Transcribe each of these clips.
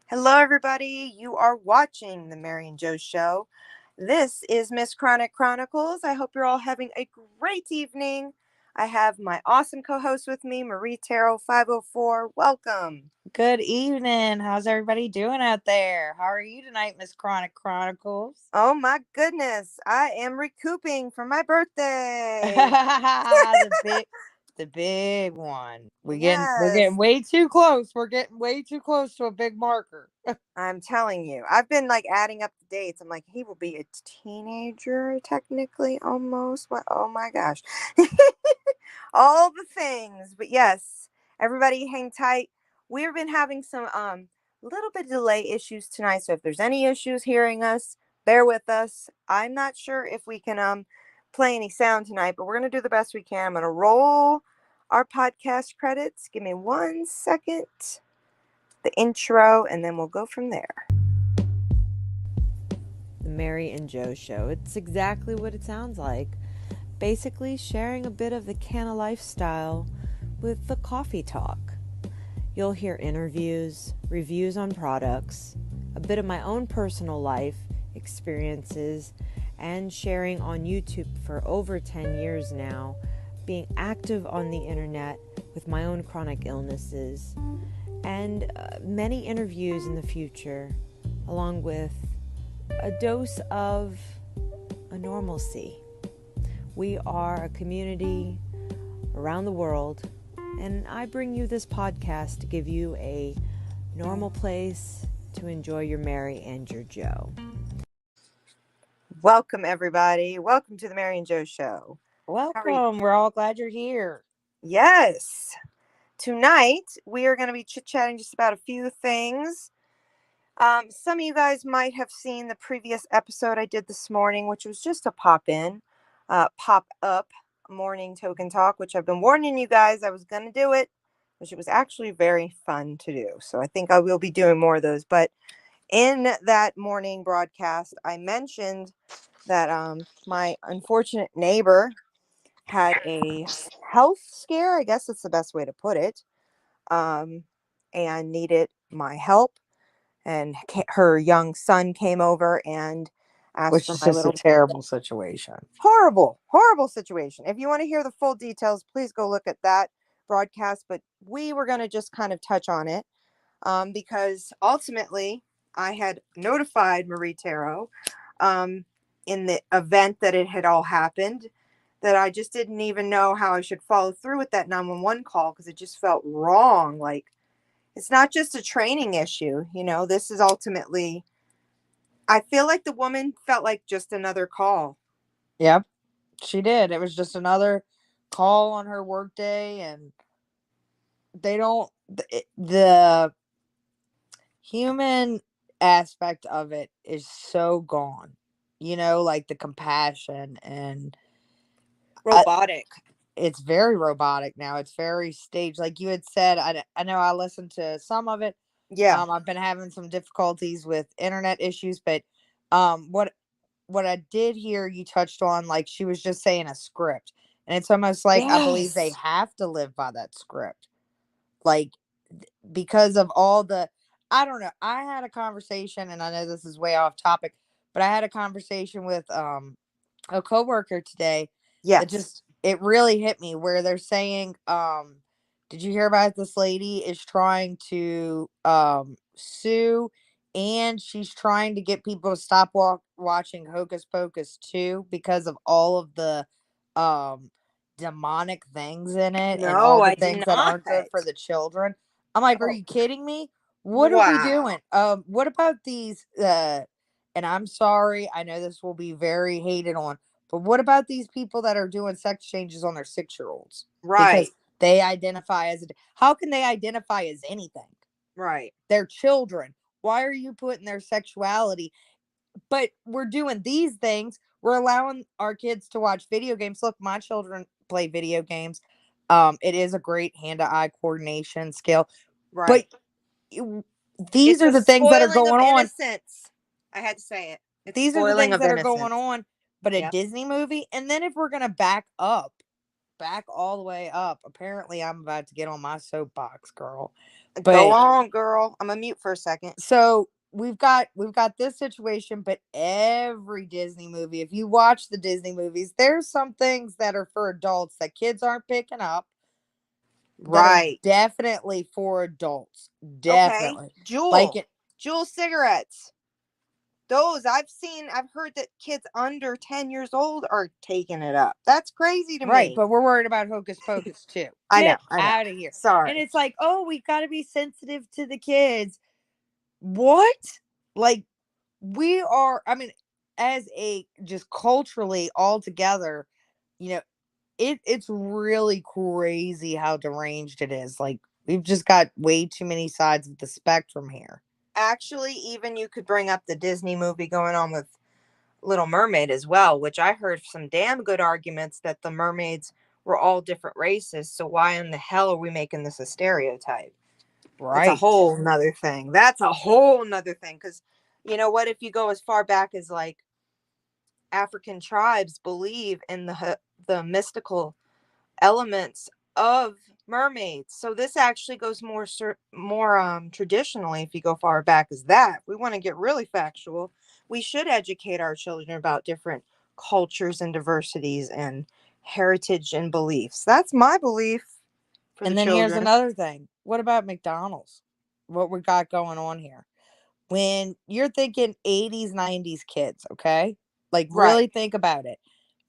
Hello, everybody. You are watching The Mary and Joe Show. This is Miss Chronic Chronicles. I hope you're all having a great evening. I have my awesome co host with me, Marie Tarot 504. Welcome. Good evening. How's everybody doing out there? How are you tonight, Miss Chronic Chronicles? Oh, my goodness. I am recouping from my birthday. the big one. We're getting Yes. way too close. We're getting way too close to a big marker. I'm telling you, I've been like adding up the dates. I'm like, he will be a teenager technically almost. What? Oh my gosh. All the things. But yes, everybody hang tight. We've been having some little bit of delay issues tonight. So if there's any issues hearing us, bear with us. I'm not sure if we can play any sound tonight, but we're gonna do the best we can. I'm gonna roll our podcast credits. Give me 1 second, the intro, and then we'll go from there. The Mary and Joe Show. It's exactly what it sounds like. Basically, sharing a bit of the canna lifestyle with the coffee talk. You'll hear interviews, reviews on products, a bit of my own personal life experiences, and sharing on YouTube for over 10 years now, being active on the internet with my own chronic illnesses, and many interviews in the future, along with a dose of a normalcy. We are a community around the world, and I bring you this podcast to give you a normal place to enjoy your Mary and your Joe. Welcome, everybody. Welcome to the Mary and Joe Show. How are you? Welcome. We're all glad you're here. Yes. Tonight, we are going to be chit-chatting just about a few things. Some of you guys might have seen the previous episode I did this morning, which was just a pop-up morning token talk, which I've been warning you guys I was going to do it, which it was actually very fun to do. So I think I will be doing more of those. But in that morning broadcast, I mentioned that my unfortunate neighbor had a health scare, I guess that's the best way to put it, and needed my help. And her young son came over and asked Which for is my just a little terrible situation. horrible situation. If you want to hear the full details, please go look at that broadcast. But we were going to just kind of touch on it because ultimately I had notified Marie Tarot in the event that it had all happened, that I just didn't even know how I should follow through with that 911 call because it just felt wrong. Like, it's not just a training issue, this is ultimately, I feel like the woman felt like just another call. Yep, she did. It was just another call on her workday, and they don't. The human aspect of it is so gone. Like the compassion and Robotic. it's very robotic now. It's very staged. Like you had said, I know I listened to some of it. Yeah. I've been having some difficulties with internet issues, but what I did hear you touched on, like she was just saying a script, and it's almost like I believe they Yes. have to live by that script, like because of all the. I don't know. I had a conversation, and I know this is way off topic, but I had a conversation with a coworker today that Yes. just it really hit me where they're saying did you hear about this lady is trying to sue, and she's trying to get people to stop watching Hocus Pocus 2 because of all of the um demonic things in it and No, all the I did things that not. aren't good for the children. I'm like, are Oh, you kidding me? What are we wow. doing? What about these and I'm sorry, I know this will be very hated on, but what about these people that are doing sex changes on their 6-year-olds? Because Right. they identify as how can they identify as anything? Right. They're children. Why are you putting their sexuality? But we're doing these things. We're allowing our kids to watch video games. Look, my children play video games. It is a great hand-to-eye coordination skill. But Right. these It's are a the things that are spoiling of going on. innocence. I had to say it. It's These are the spoiling things of that are going innocence. on. But a Yep. Disney movie, and then if we're gonna back up back all the way up. Apparently, I'm about to get on my soapbox, girl. Go But on, girl. I'm gonna mute for a second. so we've got this situation, but every Disney movie, if you watch the Disney movies, there's some things that are for adults that kids aren't picking up that are Right. definitely for adults. Okay. Definitely. Like it, Juul cigarettes. Those I've heard that kids under 10 years old are taking it up. That's crazy to right, me. but we're worried about Hocus Pocus too. I know. Get out of here. And Sorry. it's like, oh, we got to be sensitive to the kids. What? Like, we are, I mean, as a just culturally all together, you know, it's really crazy how deranged it is. Like, we've just got way too many sides of the spectrum here. Actually, even you could bring up the Disney movie going on with Little Mermaid as well, which I heard some damn good arguments that the mermaids were all different races. So why in the hell are we making this a stereotype? Right. That's a whole nother thing. That's a whole nother thing. Because you know what? If you go as far back as like African tribes believe in the mystical elements of mermaids. So this actually goes more traditionally. If you go far back as that, if we want to get really factual, we should educate our children about different cultures and diversities and heritage and beliefs. That's my belief for And the then children. here's another thing. What about McDonald's? What we got going on here? When you're thinking 80s, 90s kids, okay? Like, really think about it.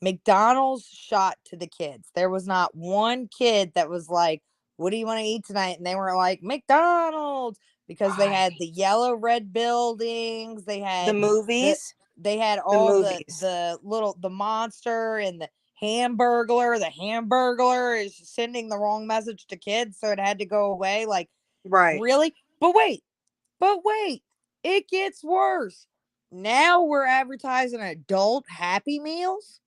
McDonald's shot to the kids. There was not one kid that was like, what do you want to eat tonight? And they were like, McDonald's, because they had the yellow red buildings. They had the movies. They had all the monster and the Hamburglar. The Hamburglar is sending the wrong message to kids, so it had to go away. Like, really? But wait, it gets worse. Now we're advertising adult Happy Meals.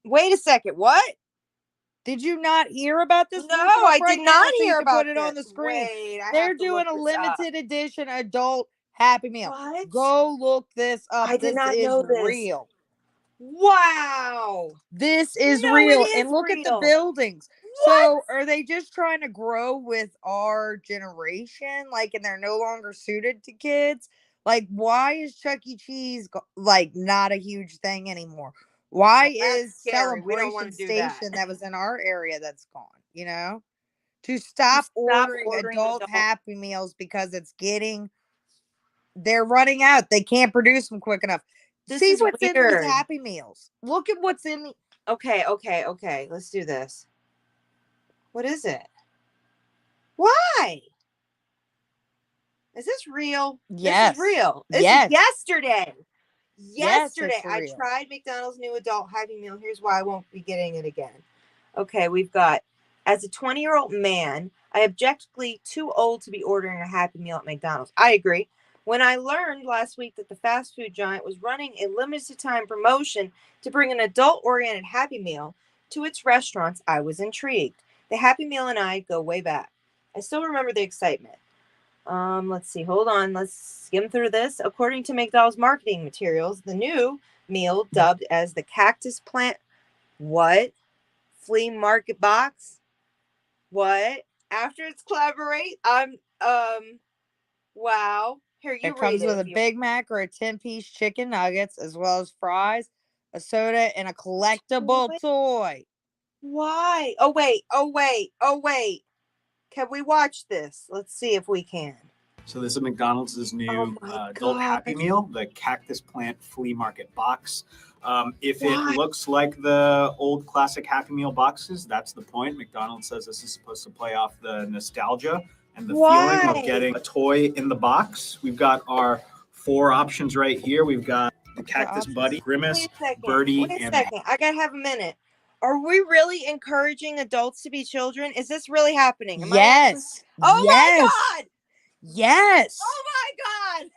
Wait a second. What? Did you not hear about this? No, I did not hear about it this. on the screen. Wait, they're doing a limited edition adult Happy Meal. What? Go look this up. I did not is know this. Real. Wow. This is No, real. it is And look at the real. buildings. What? So are they just trying to grow with our generation? Like, and they're no longer suited to kids? Like, why is Chuck E. Cheese like not a huge thing anymore? Why is Celebration Station that was in our area that's gone? You know, to stop ordering adult Happy Meals because they're running out. They can't produce them quick enough. See what's in these Happy Meals. Look at what's in the. Okay. Let's do this. What is it? Why? Is this real? Yes. This is real. This is yesterday. I tried McDonald's new adult Happy Meal. Here's why I won't be getting it again. Okay, we've got, as a 20-year-old man, I objectively too old to be ordering a Happy Meal at McDonald's. I agree. When I learned last week that the fast food giant was running a limited time promotion to bring an adult-oriented Happy Meal to its restaurants, I was intrigued. The Happy Meal and I go way back. I still remember the excitement. Let's see. Hold on. Let's skim through this. According to McDonald's marketing materials, the new meal, dubbed as the Cactus Plant, what? Flea Market Box? What? After its collaborate, wow. Here, you It comes with a Big Mac or a 10-piece chicken nuggets, as well as fries, a soda, and a collectible toy. Why? Oh, wait. Can we watch this? Let's see if we can. So this is McDonald's new adult Happy Meal, the Cactus Plant Flea Market Box. If it looks like the old classic Happy Meal boxes, that's the point. McDonald's says this is supposed to play off the nostalgia and the feeling of getting a toy in the box. We've got our 4 options right here. We've got the Cactus Buddy, Grimace, Birdie, Wait a second. I gotta have a minute. Are we really encouraging adults to be children? Is this really happening? Yes. Oh my God! Yes. Oh my God!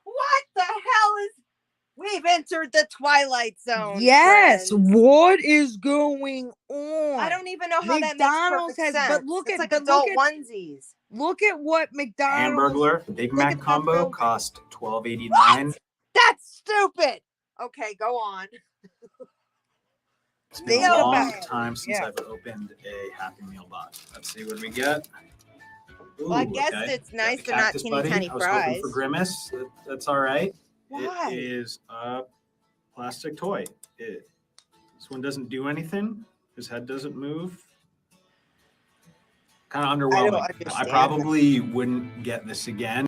What the hell is? We've entered the Twilight Zone. Yes. Friends. What is going on? I don't even know how McDonald's that makes sense. But look it's at like adult onesies. Look at what McDonald's Hamburglar Big Mac combo cost $12.89. That's stupid. Okay, go on. It's been Think a long about- time since yeah. I've opened a Happy Meal box. Let's see what we get. Ooh, Well, I guess okay. it's We got nice the they're not Cactus teeny Buddy. tiny I was hoping for fries. Grimace. That's all right. Why? It is a plastic toy. This one doesn't do anything. His head doesn't move. Kind of underwhelming. I understand probably wouldn't get this again.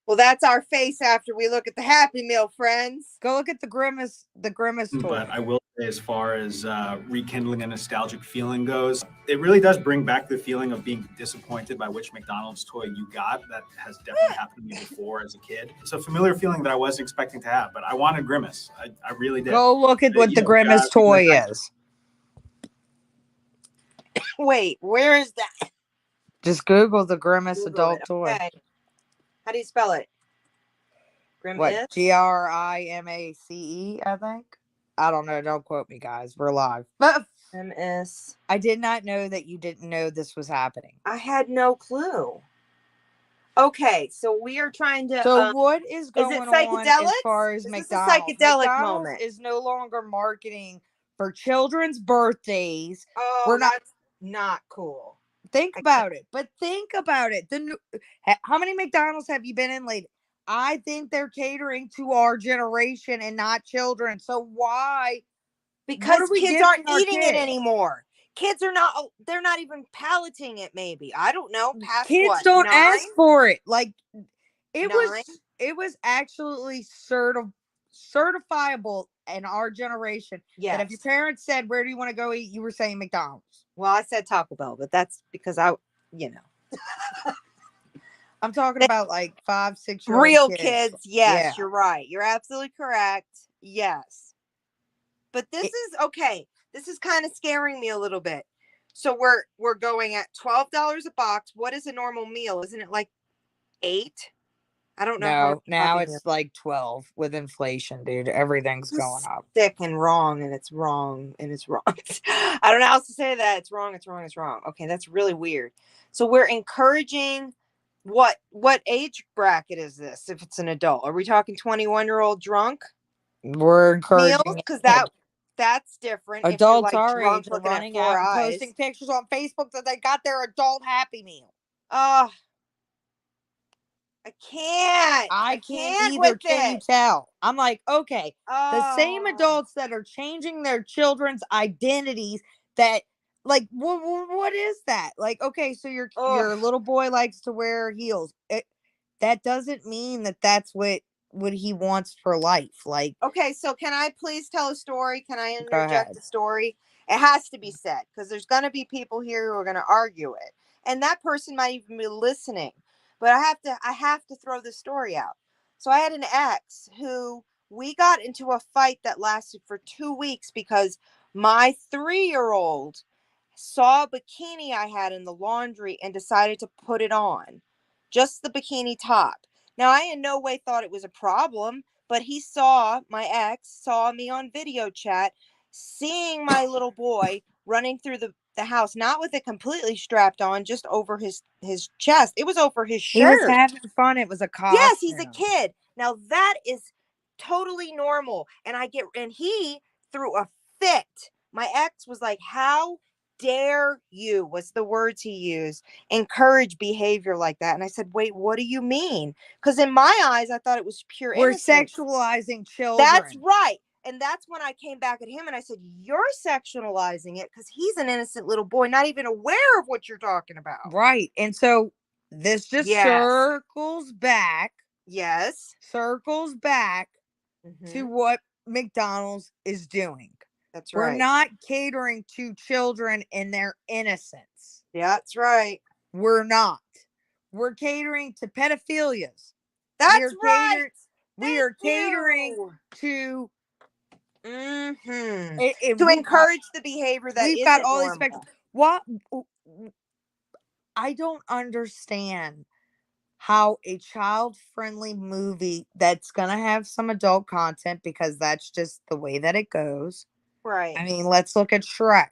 Well, that's our face after we look at the Happy Meal, friends. Go look at the Grimace toy. But I will say, as far as rekindling a nostalgic feeling goes, it really does bring back the feeling of being disappointed by which McDonald's toy you got. That has definitely happened to me before as a kid. It's a familiar feeling that I wasn't expecting to have, but I wanted Grimace. I really did. Go look at what You the know, Grimace toy is. Wait, where is that? Just Google the Grimace Google adult it. toy. Okay. How do you spell it? Grimace? What? Grimace, I think. I don't know. Don't quote me, guys. We're live. But MS. I did not know that you didn't know this was happening. I had no clue. Okay, so we are trying to. So what is going on psychedelics? as far as Is this a McDonald's? psychedelic McDonald's moment? is no longer marketing for children's birthdays. Oh, we're not- that's not cool. Think about it. But think about it. How many McDonald's have you been in lately? I think they're catering to our generation and not children. So why? Because are we kids giving aren't our eating it kids? anymore. Kids are not. They're not even palating it. Maybe I don't know. Past Kids what, don't 9? ask for it. Like it 9? was actually certifiable in our generation Yes. that if your parents said, "Where do you want to go eat?" you were saying McDonald's. Well, I said Taco Bell, but that's because I. I'm talking about like 5, 6 year Real kids. Yes, Yeah. you're right. You're absolutely correct. Yes. But this is okay. This is kind of scaring me a little bit. So we're going at $12 a box. What is a normal meal? Isn't it like 8? I don't know. No, now it's like 12 with inflation, dude. Everything's going up. Sick and wrong, and it's wrong, and it's wrong. I don't know how else to say that. It's wrong. It's wrong. It's wrong. Okay, that's really weird. So we're encouraging. What age bracket is this? If it's an adult, are we talking 21-year-old drunk We're encouraging meals? Because it. that's different. Adults if you're, like, our drunk age are looking at running 4 out and eyes. posting pictures on Facebook that they got their adult Happy Meal. I can't. I can't either. with Can you it. tell? I'm like, okay, the same Oh. adults that are changing their children's identities that like what is that? Like, okay, so your Ugh. little boy likes to wear heels. That doesn't mean that that's what he wants for life. Like, Okay, so can I please tell a story? Can I ahead. interject a story? It has to be said because there's going to be people here who are going to argue it, and that person might even be listening. But I have to throw the story out. So I had an ex who we got into a fight that lasted for 2 weeks because my 3-year-old saw a bikini I had in the laundry and decided to put it on, just the bikini top. Now I in no way thought it was a problem. But my ex saw me on video chat, seeing my little boy running through the house, not with it completely strapped on, just over his chest. It was over his shirt. He was having fun. It was a costume. Yes, he's a kid. Now that is totally normal. And he threw a fit. My ex was like, "How dare you," was the words he used, "encourage behavior like that?" And I said, "Wait, what do you mean?" Because in my eyes, I thought it was pure We're innocence. sexualizing children. That's right. And that's when I came back at him and I said, "You're sexualizing it because he's an innocent little boy, not even aware of what you're talking about." Right. And so this just circles back Yes. to what McDonald's is doing. That's right. We're not catering to children in their innocence. Yeah, that's right. We're not. We're catering to pedophilias. That's right. We are catering to to encourage the behavior that we've got isn't all normal. these spectrum. What I don't understand how a child-friendly movie that's gonna have some adult content, because that's just the way that it goes. Right. I mean, let's look at Shrek.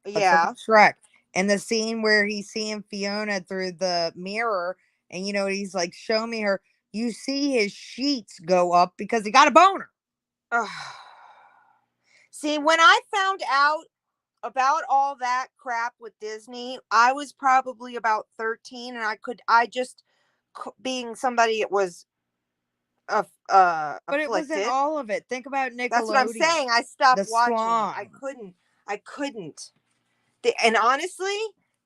Yeah. Shrek. And the scene where he's seeing Fiona through the mirror, and he's like, "Show me her." You see his sheets go up because he got a boner. See, when I found out about all that crap with Disney, I was probably about 13, and being somebody that was But it wasn't afflicted. all of it. Think about That's what I'm Nickelodeon. saying. I stopped The watching it. I slime. couldn't. And honestly,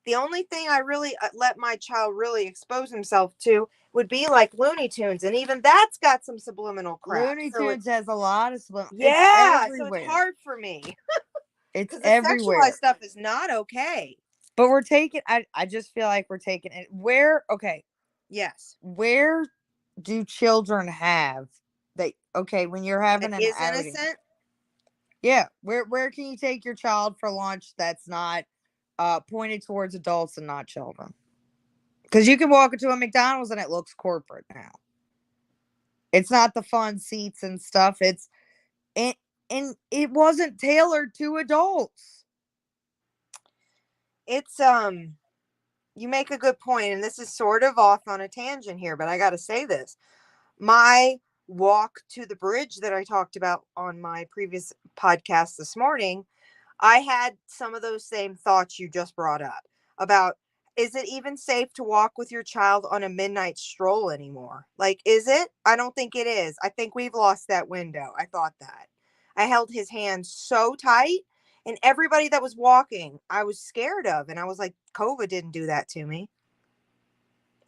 the only thing I really let my child really expose himself to would be like Looney Tunes, and even that's got some subliminal crap. Looney So Tunes has a lot of it's yeah, so it's everywhere. hard for me It's because the sexualized everywhere. stuff is not okay. But we're taking I just feel like we're taking it Yes, where do children have when you're that having an is outing? innocent. Yeah, where can you take your child for lunch that's not pointed towards adults and not children? Because you can walk into a McDonald's and it looks corporate now. It's not the fun seats and stuff. And it wasn't tailored to adults. It's you make a good point, and this is sort of off on a tangent here, but I got to say this. My walk to the bridge that I talked about on my previous podcast this morning, I had some of those same thoughts you just brought up about, is it even safe to walk with your child on a midnight stroll anymore? Like, is it? I don't think it is. I think we've lost that window. I thought that. I held his hand so tight, and everybody that was walking, I was scared of. And I was like, COVID didn't do that to me.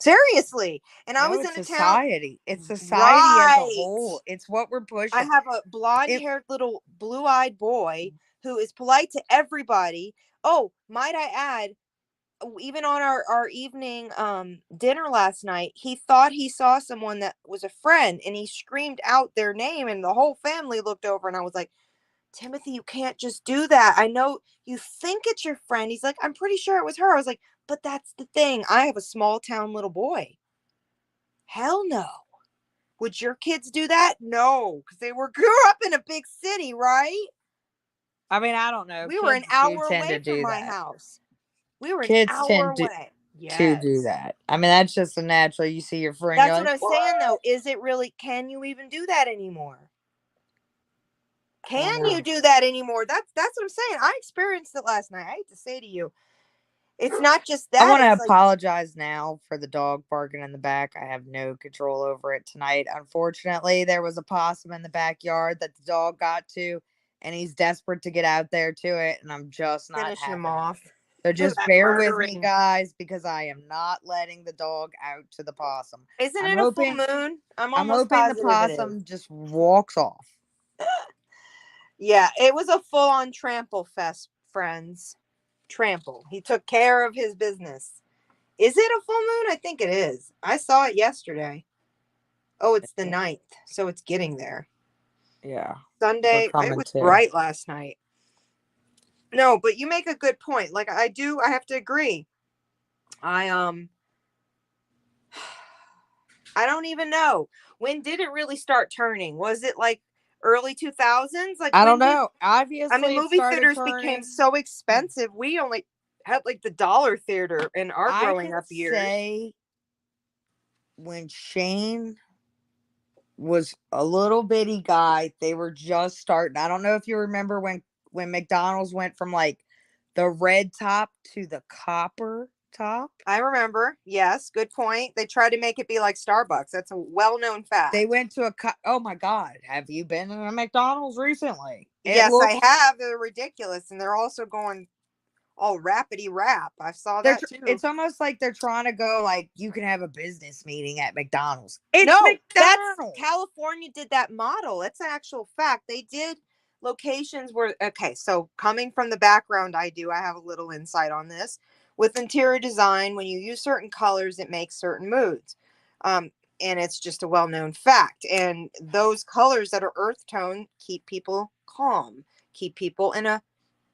Seriously. And I No, was it's in a town. society. It's society as a Right. whole. It's what we're pushing. I have a blonde-haired little blue-eyed boy who is polite to everybody. Oh, might I add, even on our evening dinner last night, he thought he saw someone that was a friend, and he screamed out their name, and the whole family looked over, and I was like, Timothy, you can't just do that. I know you think it's your friend. He's like, I'm pretty sure it was her. I was like, but that's the thing. I have a small town little boy. Hell no. Would your kids do that? No, because they grew up in a big city, right? I mean, I don't know. We were an Kids hour tend away to from do my that. house. We were an Kids hour tend to away. do that. I mean, that's just a natural. You see your friend. That's you're what like, I'm saying, though. Is it really? Can you even do that anymore? Can you do that anymore? That's what I'm saying. I experienced it last night. I hate to say to you, it's not just that. I want to it's like, apologize now for the dog barking in the back. I have no control over it tonight. Unfortunately, there was a possum in the backyard that the dog got to, and he's desperate to get out there to it, and I'm just not finish him having it. off. So just that bear with me, murdering. guys, because I am not letting the dog out to the possum. Isn't I'm it hoping- a full moon? I'm I'm almost hoping the positive it is. possum just walks off. Yeah, it was a full-on trample fest, friends. Trample. He took care of his business. Is it a full moon? I think it is. I saw it yesterday. Oh, it's the 9th, so it's getting there. Yeah. Sunday, We're it coming was too. bright last night. No, but you make a good point. Like, I have to agree. I don't even know. When did it really start turning? Was it like early 2000s? Like, I when don't did- know. Obviously, I mean, it movie started theaters turning. became so expensive. We only had like the dollar theater in our growing up years. Say when Shane was a little bitty guy, they were just starting. I don't know if you remember when McDonald's went from like the red top to the copper top. I remember. Yes, good point. They tried to make it be like Starbucks. That's a well-known fact. They went to oh my God, have you been in a McDonald's recently? Yes, I have. They're ridiculous, and they're also going all rapidy rap. I saw that too. It's almost like they're trying to go like you can have a business meeting at McDonald's. It's no, McDonald's. California did that model. That's an actual fact. They did locations where, okay, so coming from the background I have a little insight on this. With interior design, when you use certain colors, it makes certain moods. And it's just a well-known fact. And those colors that are earth tone keep people calm, keep people in a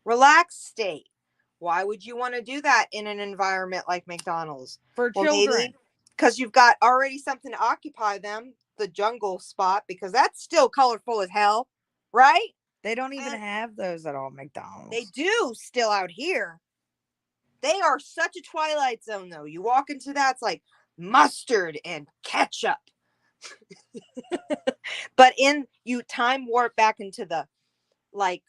relaxed state. Why would you want to do that in an environment like McDonald's? For children. Because you've got already something to occupy them, the jungle spot, because that's still colorful as hell, right? They don't even have those at all McDonald's. They do still out here. They are such a Twilight Zone, though. You walk into that, it's like mustard and ketchup. But you time warp back into the, like,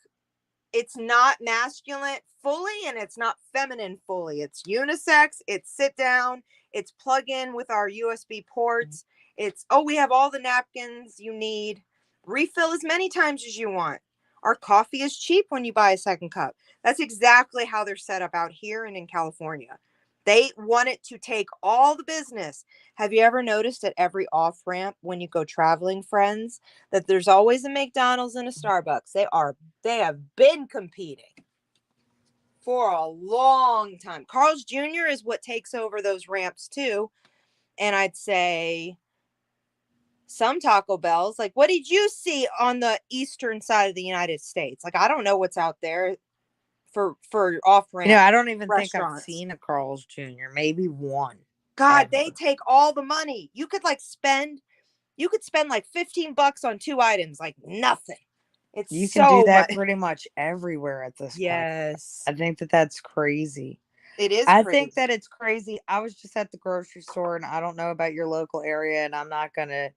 It's not masculine fully and it's not feminine fully. It's unisex. It's sit down. It's plug in with our USB ports. It's, oh, we have all the napkins you need. Refill as many times as you want. Our coffee is cheap when you buy a second cup. That's exactly how they're set up out here and in California. They want it to take all the business. Have you ever noticed at every off ramp when you go traveling, friends, that there's always a McDonald's and a Starbucks? They have been competing for a long time. Carl's Jr. is what takes over those ramps too. And I'd say some Taco Bells. Like, what did you see on the eastern side of the United States? Like, I don't know what's out there for off ramp. I don't even think I've restaurants. seen a Carl's Jr. Maybe one. God, ever. they take all the money. You could spend like $15 on 2 items, like nothing. It's You can so do that much. pretty much everywhere at this point. Yes, I think that's crazy. it is. I crazy. think that it's crazy. I was just at the grocery store, and I don't know about your local area, and I'm not gonna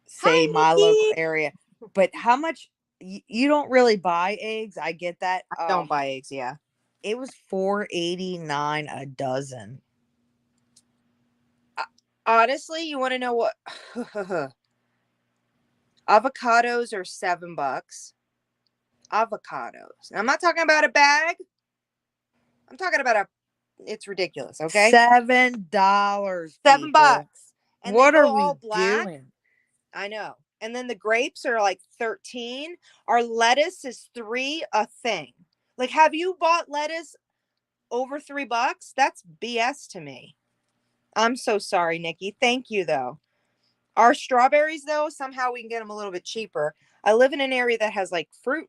say Hi, my Nikki. local area, but how much you don't really buy eggs. I get that. I don't buy eggs. Yeah, it was $4.89 a dozen. honestly, you want to know what? Avocados are $7. Avocados. I'm not talking about a bag. I'm talking about it's ridiculous. Okay, $7. $7. And what they go are we all black. doing? I know. And then the grapes are like 13. Our lettuce is $3 a thing. Like, have you bought lettuce over $3? That's BS to me. I'm so sorry, Nikki. Thank you, though. Our strawberries, though, somehow we can get them a little bit cheaper. I live in an area that has like fruit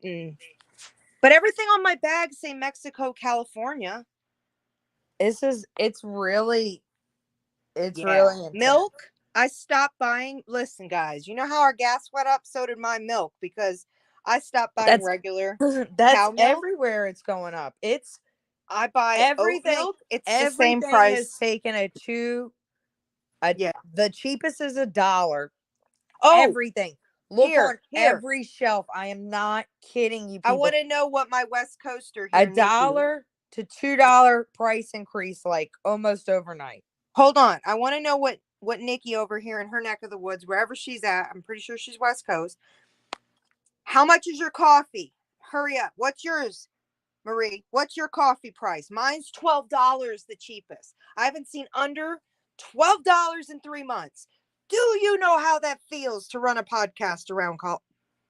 but everything on my bag say Mexico, California. It's really Really milk. I stopped buying. Listen, guys, you know how our gas went up? So did my milk because I stopped buying regular that's cow milk. Everywhere it's going up. I buy everything. oat milk. It's the Everything same price. has taken the cheapest is $1. Oh, everything. Look here. on every shelf. I am not kidding you, people. I want to know what my West Coaster here. $1 to $2 price increase, like almost overnight. Hold on. I want to know what Nikki over here in her neck of the woods, wherever she's at, I'm pretty sure she's West Coast. How much is your coffee? Hurry up. What's yours, Marie? What's your coffee price? Mine's $12, the cheapest. I haven't seen under $12 in 3 months. Do you know how that feels to run a podcast around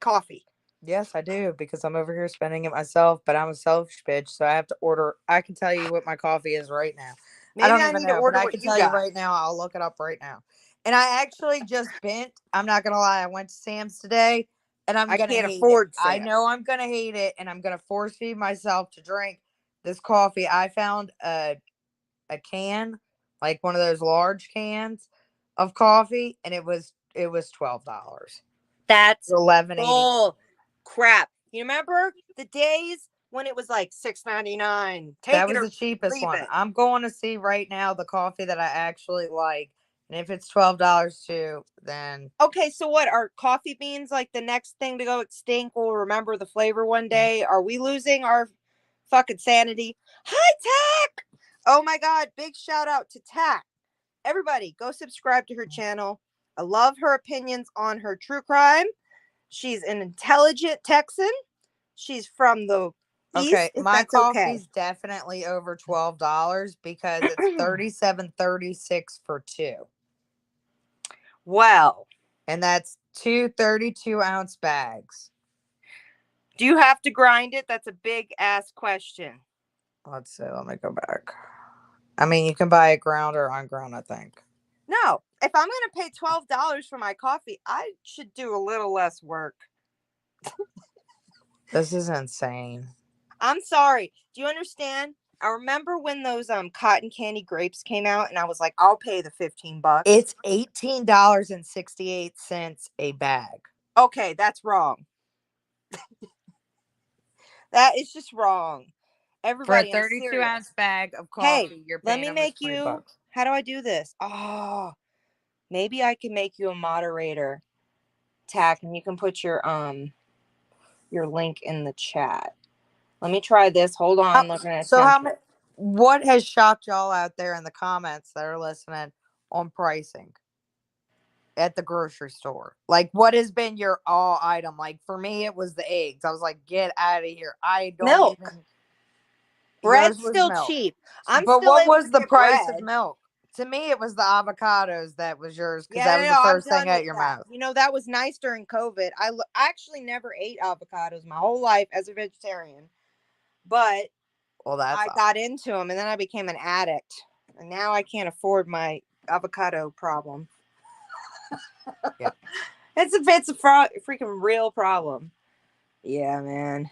coffee? Yes, I do, because I'm over here spending it myself, but I'm a selfish bitch, so I have to order. I can tell you what my coffee is right now. Maybe I don't I even need know, to order but I what can you tell you got. right now. I'll look it up right now. And I actually just bent. I'm not gonna lie. I went to Sam's today, and I can't afford Sam's. I Sam's. know I'm gonna hate it, and I'm gonna force feed myself to drink this coffee. I found a can, like one of those large cans of coffee, and it was $12. That's $11.80. bull crap. You remember the days when it was like $6.99? That was the cheapest one. I'm going to see right now the coffee that I actually like, and if it's $12 too, then okay. So what are coffee beans like the next thing to go extinct? We'll remember the flavor one day. Are we losing our fucking sanity? Hi, Tack. Oh my God! Big shout out to Tack. Everybody, go subscribe to her channel. I love her opinions on her true crime. She's an intelligent Texan. She's from the okay. East, My coffee's okay. definitely over $12 because it's $37.36 for 2. Well, and that's 2 32-ounce bags. Do you have to grind it? That's a big ass question. Let's see. Let me go back. I mean, you can buy it ground or unground, I think. No, if I'm going to pay $12 for my coffee, I should do a little less work. This is insane. I'm sorry. Do you understand? I remember when those cotton candy grapes came out, and I was like, I'll pay the $15. It's $18.68 a bag. Okay, that's wrong. That is just wrong. Everybody, for a 32-ounce bag of coffee, hey, you're paying let me make you. $3. How do I do this? Oh, maybe I can make you a moderator, Tack, and you can put your link in the chat. Let me try this. Hold on. I'm looking at So temperature. what has shocked y'all out there in the comments that are listening on pricing at the grocery store? Like, what has been your all item? Like, for me, it was the eggs. I was like, get out of here. I don't Milk. even. Bread's Yours was still milk. cheap. I'm But still what able was to the get price of bread. milk? To me, it was the avocados that was yours because Yeah, that was the I'm first thing done out with your that. mouth. You know, that was nice during COVID. I actually never ate avocados my whole life as a vegetarian, but Well, that's I got into them, and then I became an addict, and now I can't afford my avocado problem. Yeah. It's a freaking real problem. Yeah, man.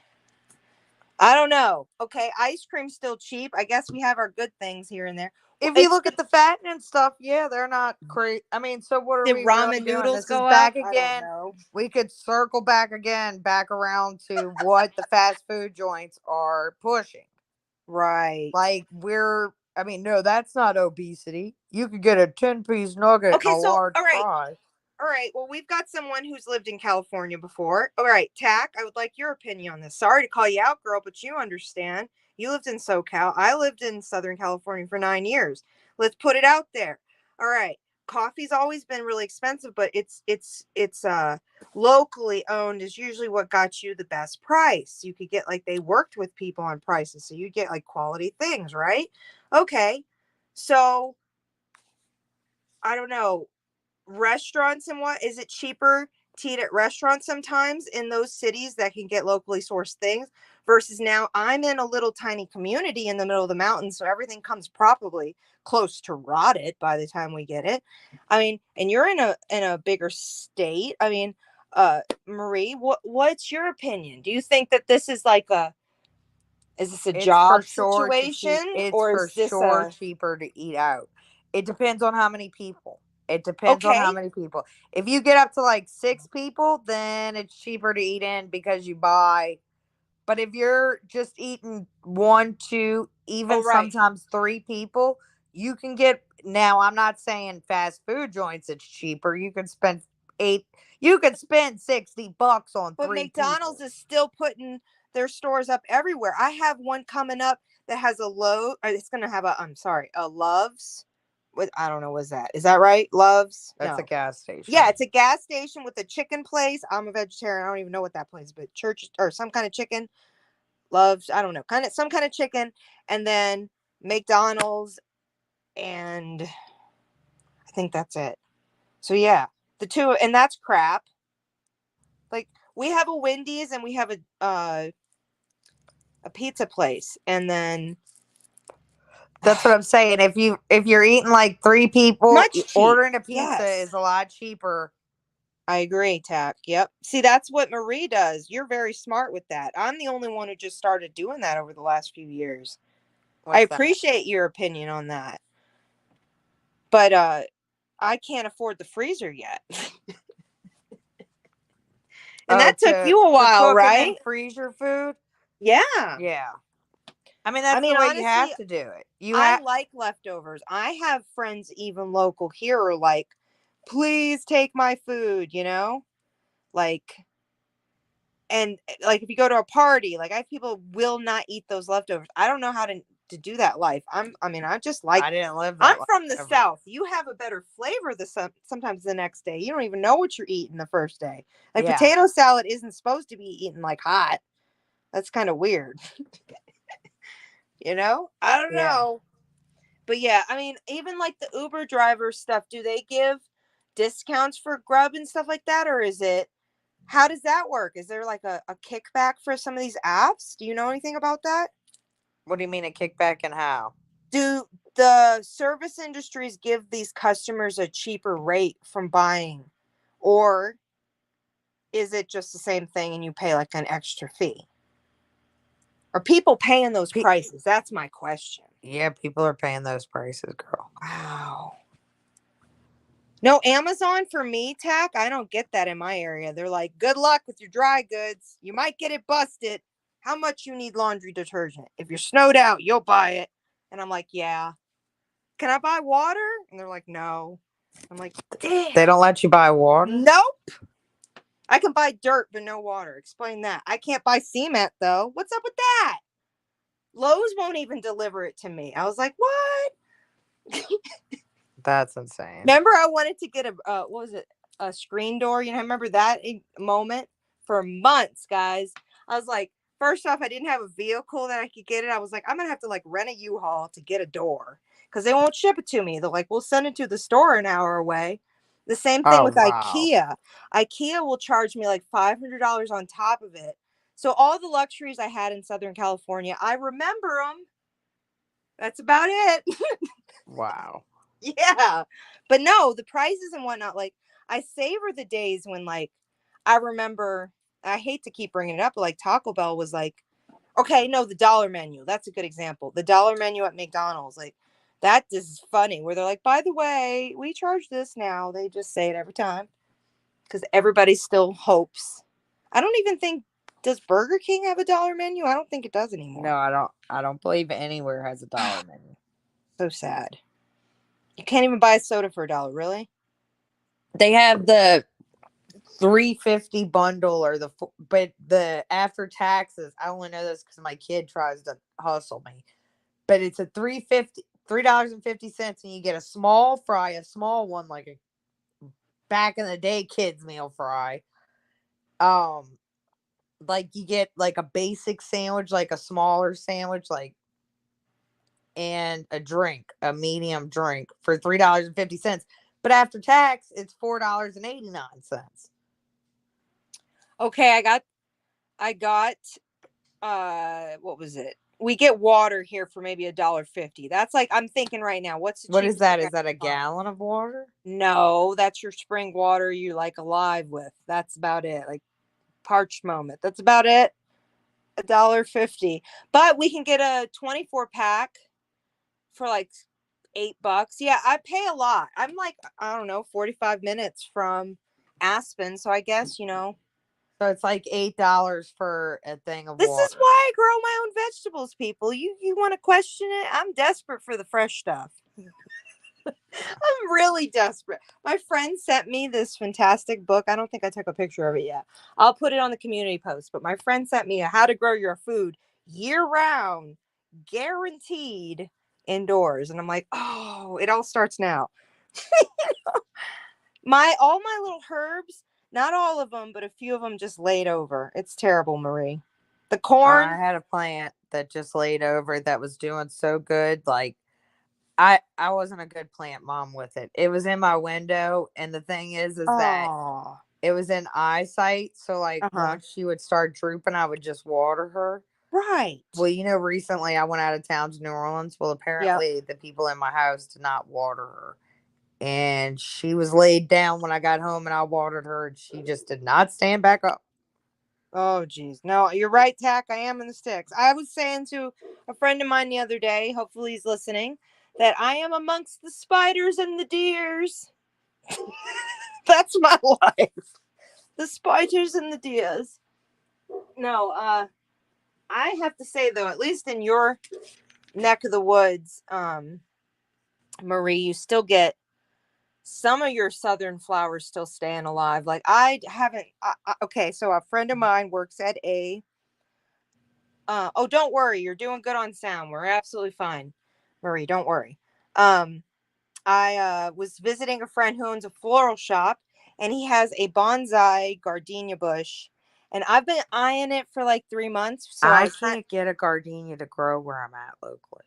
I don't know. Okay, ice cream's still cheap. I guess we have our good things here and there. If you look at the fattening stuff, yeah, they're not crazy. I mean, so what are Did we really ramen doing? noodles This is go back up? I don't again. know. We could circle back again, back around to what the fast food joints are pushing. Right. Like I mean, no, that's not obesity. You could get a 10-piece nugget Okay, and a so large all right. fry. All right. Well, we've got someone who's lived in California before. All right, Tack, I would like your opinion on this. Sorry to call you out, girl, but you understand. You lived in SoCal. I lived in Southern California for 9 years. Let's put it out there. All right. Coffee's always been really expensive, but it's locally owned is usually what got you the best price. You could get they worked with people on prices, so you get quality things, right? Okay. So I don't know. Restaurants and what is it cheaper to eat at restaurants sometimes in those cities that can get locally sourced things versus now I'm in a little tiny community in the middle of the mountains, so everything comes probably close to rotted by the time we get it. I mean, and you're in a bigger state. I mean, Marie, what's your opinion? Do you think that this is is this a It's for job sure situation it's or for is this sure a cheaper to eat out. It depends on how many people. It depends on how okay? many people. If you get up to like 6 people, then it's cheaper to eat in because you buy. But if you're just eating 1, 2, even Oh, right. sometimes 3 people, you can get. Now, I'm not saying fast food joints it's cheaper. You could spend $60 on But 3 McDonald's people. is still putting their stores up everywhere. I have one coming up that has a low, or it's going to have a Love's. With I don't know, what's that? Is that right? Love's? That's a No. gas station. Yeah, it's a gas station with a chicken place. I'm a vegetarian. I don't even know what that place is, but church or some kind of chicken. Love's, I don't know, some kind of chicken, and then McDonald's, and I think that's it. So yeah, the two, and that's crap. Like we have a Wendy's and we have a pizza place, and then That's what I'm saying. If you're eating like 3 people, much cheap. ordering a pizza Yes, is a lot cheaper. I agree, Tack. Yep. See, that's what Marie does. You're very smart with that. I'm the only one who just started doing that over the last few years. I What's that? appreciate your opinion on that, but I can't afford the freezer yet. And that took you a To while, cook and right? then freeze your food. Yeah. Yeah, I mean I that's the mean, way you honestly, have to do it. I like leftovers. I have friends even local here are like, please take my food, Like, and if you go to a party, I have people will not eat those leftovers. I don't know how to do that life. I just like I didn't live I'm that life from the ever. South. You have a better flavor sometimes the next day. You don't even know what you're eating the first day. Like Yeah. potato salad isn't supposed to be eaten hot. That's kind of weird. I don't Yeah. know. But yeah, I mean, even the Uber driver stuff, do they give discounts for Grub and stuff like that? Or how does that work? Is there a kickback for some of these apps? Do you know anything about that? What do you mean a kickback and how? Do the service industries give these customers a cheaper rate from buying? Or is it just the same thing and you pay an extra fee? Are people paying those prices? That's my question. Yeah, people are paying those prices, girl. Wow. No, Amazon for me, Tack, I don't get that in my area. They're like, good luck with your dry goods. You might get it busted. How much you need laundry detergent? If you're snowed out, you'll buy it. And I'm like, yeah. Can I buy water? And they're like, no. I'm like, damn. They don't let you buy water? Nope. I can buy dirt but no water. Explain that. I can't buy cement though. What's up with that? Lowe's won't even deliver it to me. I was like, what? That's insane. Remember, I wanted to get a what was it? A screen door. You know, I remember that moment for months, guys. I was like, first off, I didn't have a vehicle that I could get it. I was like, I'm gonna have to like rent a U-Haul to get a door because they won't ship it to me. They're like, we'll send it to the store an hour away. The same thing Oh, with wow. IKEA. IKEA will charge me like $500 on top of it. So all the luxuries I had in Southern California, I remember them. That's about it. Wow. Yeah. But no, the prices and whatnot, like I savor the days when like I remember, I hate to keep bringing it up, but like Taco Bell was like, okay, no, the dollar menu. That's a good example. The dollar menu at McDonald's, like that is funny where they're like, by the way, we charge this now. They just say it every time because everybody still hopes. I don't even think, does Burger King have a dollar menu? I don't think it does anymore. No, I don't believe anywhere has a dollar menu. So sad. You can't even buy a soda for $1, really? They have the $3.50 bundle or but the after taxes. I only know this because my kid tries to hustle me. But it's a $3.50, and you get a small fry, a small one, like a back in the day kids meal fry. Like you get like a basic sandwich, like a smaller sandwich, like, and a drink, a medium drink for $3.50. But after tax, it's $4.89. Okay, I got what was it? We get water here for maybe $1.50. That's like, I'm thinking right now, what's the What is cheapest that? thing I Is that a can find? gallon of water? No, that's your spring water you like alive with. That's about it. Like parched moment. That's about it. $1.50. But we can get a 24 pack for like $8. Yeah, I pay a lot. I'm like, I don't know, 45 minutes from Aspen. So I guess, you know, So it's like $8 for a thing of this water. is why I grow my own vegetables, people. You want to question it? I'm desperate for the fresh stuff. I'm really desperate. My friend sent me this fantastic book. I don't think I took a picture of it yet. I'll put it on the community post. But my friend sent me a How to Grow Your Food Year Round, guaranteed indoors. And I'm like, oh, it all starts now. All my little herbs, not all of them, but a few of them just laid over. It's terrible, Marie. The corn. I had a plant that just laid over that was doing so good. Like I wasn't a good plant mom with it. It was in my window, and the thing is that Oh, it was in eyesight. So like uh-huh. once she would start drooping, I would just water her. Right. Well, you know, recently I went out of town to New Orleans. Well, Yep. apparently the people in my house did not water her. And she was laid down when I got home and I watered her, and she just did not stand back up. Oh, geez. No, you're right, Tack. I am in the sticks. I was saying to a friend of mine the other day, hopefully he's listening, that I am amongst the spiders and the deers. That's my life. The spiders and the deers. No, I have to say though, at least in your neck of the woods, Marie, you still get some of your southern flowers still staying alive. Like I haven't. Okay, so a friend of mine works at a. Oh, don't worry, you're doing good on sound. We're absolutely fine, Marie. Don't worry. I was visiting a friend who owns a floral shop, and he has a bonsai gardenia bush, and I've been eyeing it for like 3 months. So I can't get a gardenia to grow where I'm at locally.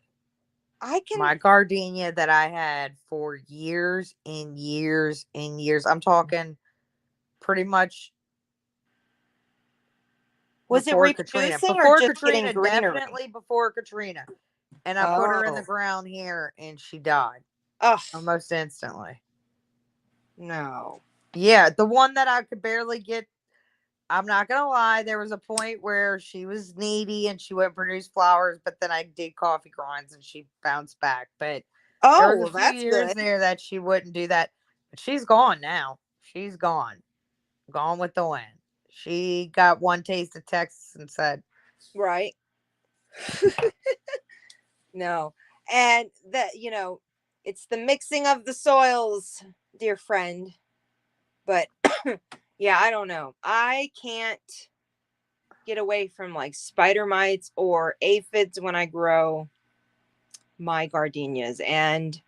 I can. My gardenia that I had for years and years and years. I'm talking pretty much Was it before Katrina. reproducing or Before just getting Katrina, greenery? definitely before Katrina. And I put her in the Oh, ground here and she died ugh, almost instantly. no. Yeah, the one that I could barely get. I'm not gonna lie, there was a point where she was needy and she wouldn't produce flowers, but then I did coffee grinds and she bounced back. But there Oh, was a well, few that's years good. there that she wouldn't do that. But she's gone now. She's gone. Gone with the wind. She got one taste of Texas and said, Right. No. And that, it's the mixing of the soils, dear friend. But Yeah, I don't know. I can't get away from like spider mites or aphids when I grow my gardenias, and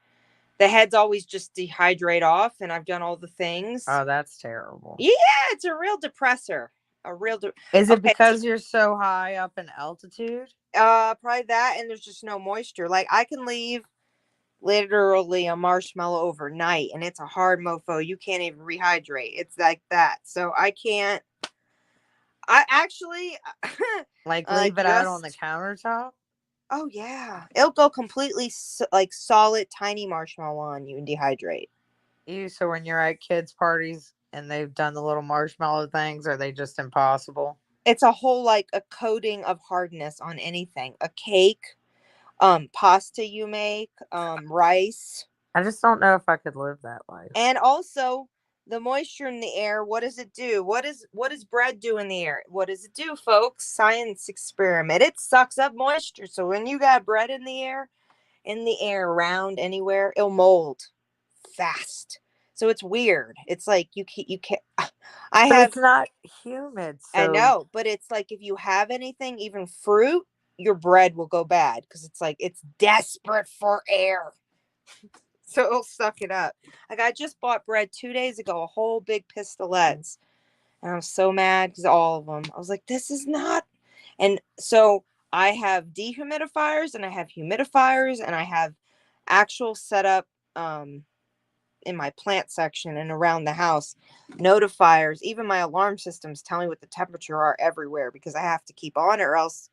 the heads always just dehydrate off, and I've done all the things. Oh, that's terrible. Yeah, it's a real depressor. A real Is it okay, so because you're so high up in altitude? probably that, and there's just no moisture. Like I can leave literally a marshmallow overnight and it's a hard mofo. You can't even rehydrate. It's like that. So I can't. I actually Like leave it out on the just countertop? oh yeah, it'll go completely like solid tiny marshmallow on you and dehydrate. Ew, so when you're at kids' parties and they've done the little marshmallow things, are they just impossible? It's a whole like a coating of hardness on anything. A cake, pasta you make, rice. I just don't know if I could live that life. And also the moisture in the air, what does it do? What does bread do in the air? What does it do, folks? Science experiment. It sucks up moisture. So when you got bread in the air around anywhere, it'll mold fast. So it's weird. It's like you can't I But have it's not humid, I so know, but it's like if you have anything, even fruit, your bread will go bad because it's like it's desperate for air. So it'll suck it up. Like I just bought bread 2 days ago, a whole big pistolets. And I'm so mad because all of them. I was like, this is not. And so I have dehumidifiers and I have humidifiers and I have actual setup in my plant section and around the house, notifiers. Even my alarm systems tell me what the temperature are everywhere because I have to keep on or else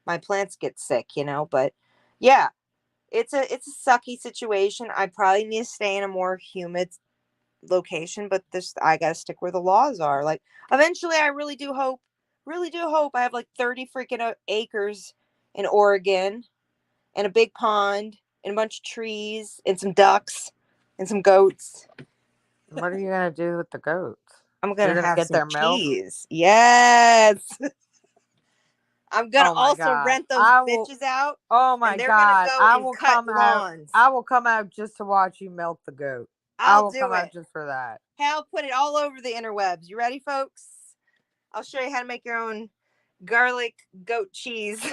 my plants get sick. But yeah, it's a sucky situation. I probably need to stay in a more humid location, but this I gotta stick where the laws are. Like eventually, I really do hope I have like 30 freaking acres in Oregon and a big pond and a bunch of trees and some ducks and some goats. what are you gonna do with the goats? I'm You're gonna gonna have get some their milk? cheese. Yes. I'm gonna Oh my also god. rent those I will bitches out Oh and my they're gonna god. go and cut lawns. I will come out just to watch you milk the goat. I I'll will do come out it. just for that. I'll put it all over the interwebs. You ready, folks? I'll show you how to make your own garlic goat cheese.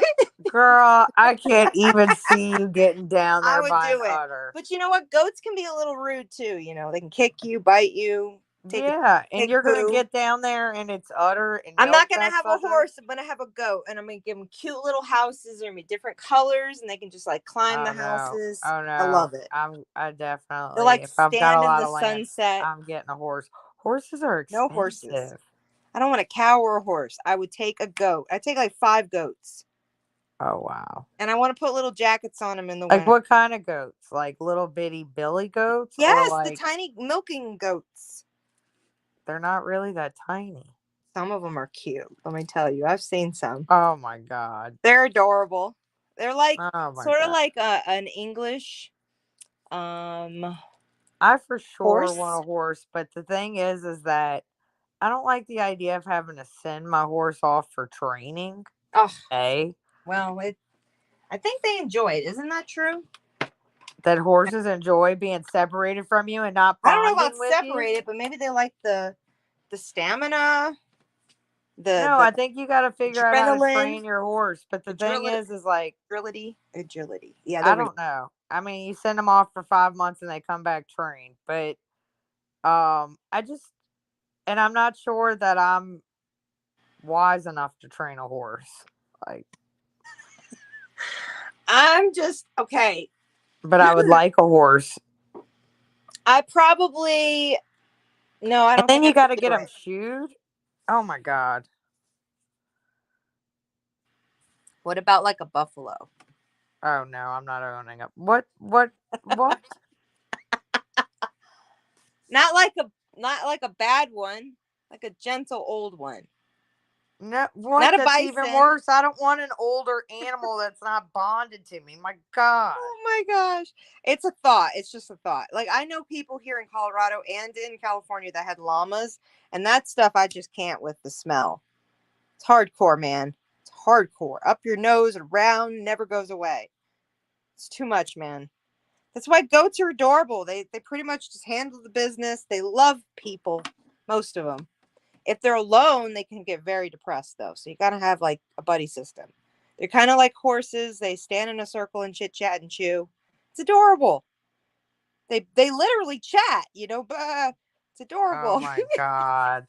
Girl, I can't even see you getting down I there would buying do it. udder. But you know what? Goats can be a little rude too. They can kick you, bite you, take a Yeah, and pig you're gonna poo. get down there and it's udder and I'm milk not gonna that have a sucker. horse. I'm gonna have a goat, and I'm gonna give them cute little houses. They're gonna be different colors, and they can just like climb the Oh no. houses. Oh I no. love it. I They'll definitely like if I've got a stand in lot the of land, sunset. I'm getting a horse. Horses are No horses. expensive. I don't want a cow or a horse. I would take a goat. I take like 5 goats, Oh wow. and I want to put little jackets on them in the Like winter. what kind of goats? Like little bitty billy goats or Yes, the like tiny milking goats. they're not really that tiny. Some of them are cute. Let me tell you, I've seen some. Oh my god. They're adorable. They're like Oh my sort of god. like an English um I for sure want horse. a horse, but the thing is that I don't like the idea of having to send my horse off for training. Oh, A well, I think they enjoy it. Isn't that true? that horses enjoy being separated from you and not I don't know about bonding with you. separated, but maybe they like the stamina, the No, the I think you got to figure out how to adrenaline, train your horse. But the thing agility, is like agility. Yeah, I there we go. don't know. I mean, you send them off for 5 months and they come back trained, but I just and I'm not sure that I'm wise enough to train a horse. Like, I'm just okay. but I would like a horse. I probably no, I And don't then think I you got to could get do them it. shoed. Oh my god. What about like a buffalo? Oh no, I'm not owning up. What? Not like a bad one, like a gentle old one. No, Not what? a That's even bison. worse. I don't want an older animal that's not bonded to me. My god. Oh my gosh. It's a thought. It's just a thought. Like I know people here in Colorado and in California that had llamas, and that stuff I just can't with the smell. It's hardcore, man. It's hardcore. Up your nose, around, never goes away. It's too much, man. That's why goats are adorable. They pretty much just handle the business. They love people, most of them. If they're alone, they can get very depressed though. So you got to have like a buddy system. They're kind of like horses. They stand in a circle and chit chat and chew. It's adorable. They literally chat, but it's Oh adorable. my god.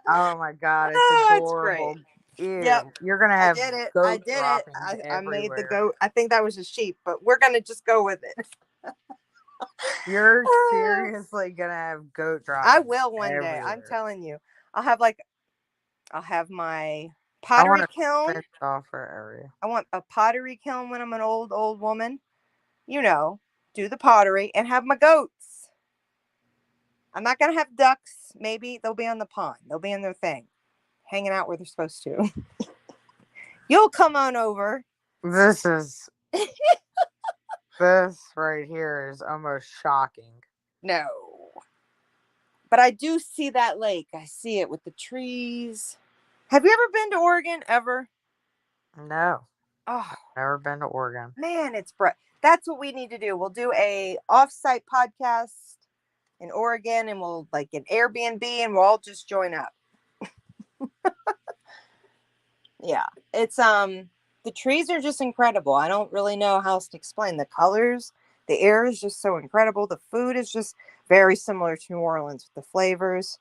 Oh my god, it's Oh, it's adorable. great. Ew. Yep. You're gonna I have did it. I goat did it. droppings I made the everywhere. goat. I think that was a sheep, but we're gonna just go with it. You're seriously gonna have goat droppings. I will one day. I'm everywhere. telling you. I'll have my I pottery want a kiln. fenced off area. I want a pottery kiln when I'm an old woman. Do the pottery and have my goats. I'm not gonna have ducks. Maybe they'll be on the pond. They'll be in their thing, hanging out where they're supposed to. You'll come on over. This right here is almost shocking. No. But I do see that lake. I see it with the trees. Have you ever been to Oregon ever? No, Oh, never been to Oregon. man, it's bright. That's what we need to do. We'll do a off-site podcast in Oregon, and we'll like an Airbnb, and we'll all just join up. Yeah, it's the trees are just incredible. I don't really know how else to explain the colors. The air is just so incredible. The food is just very similar to New Orleans with the flavors.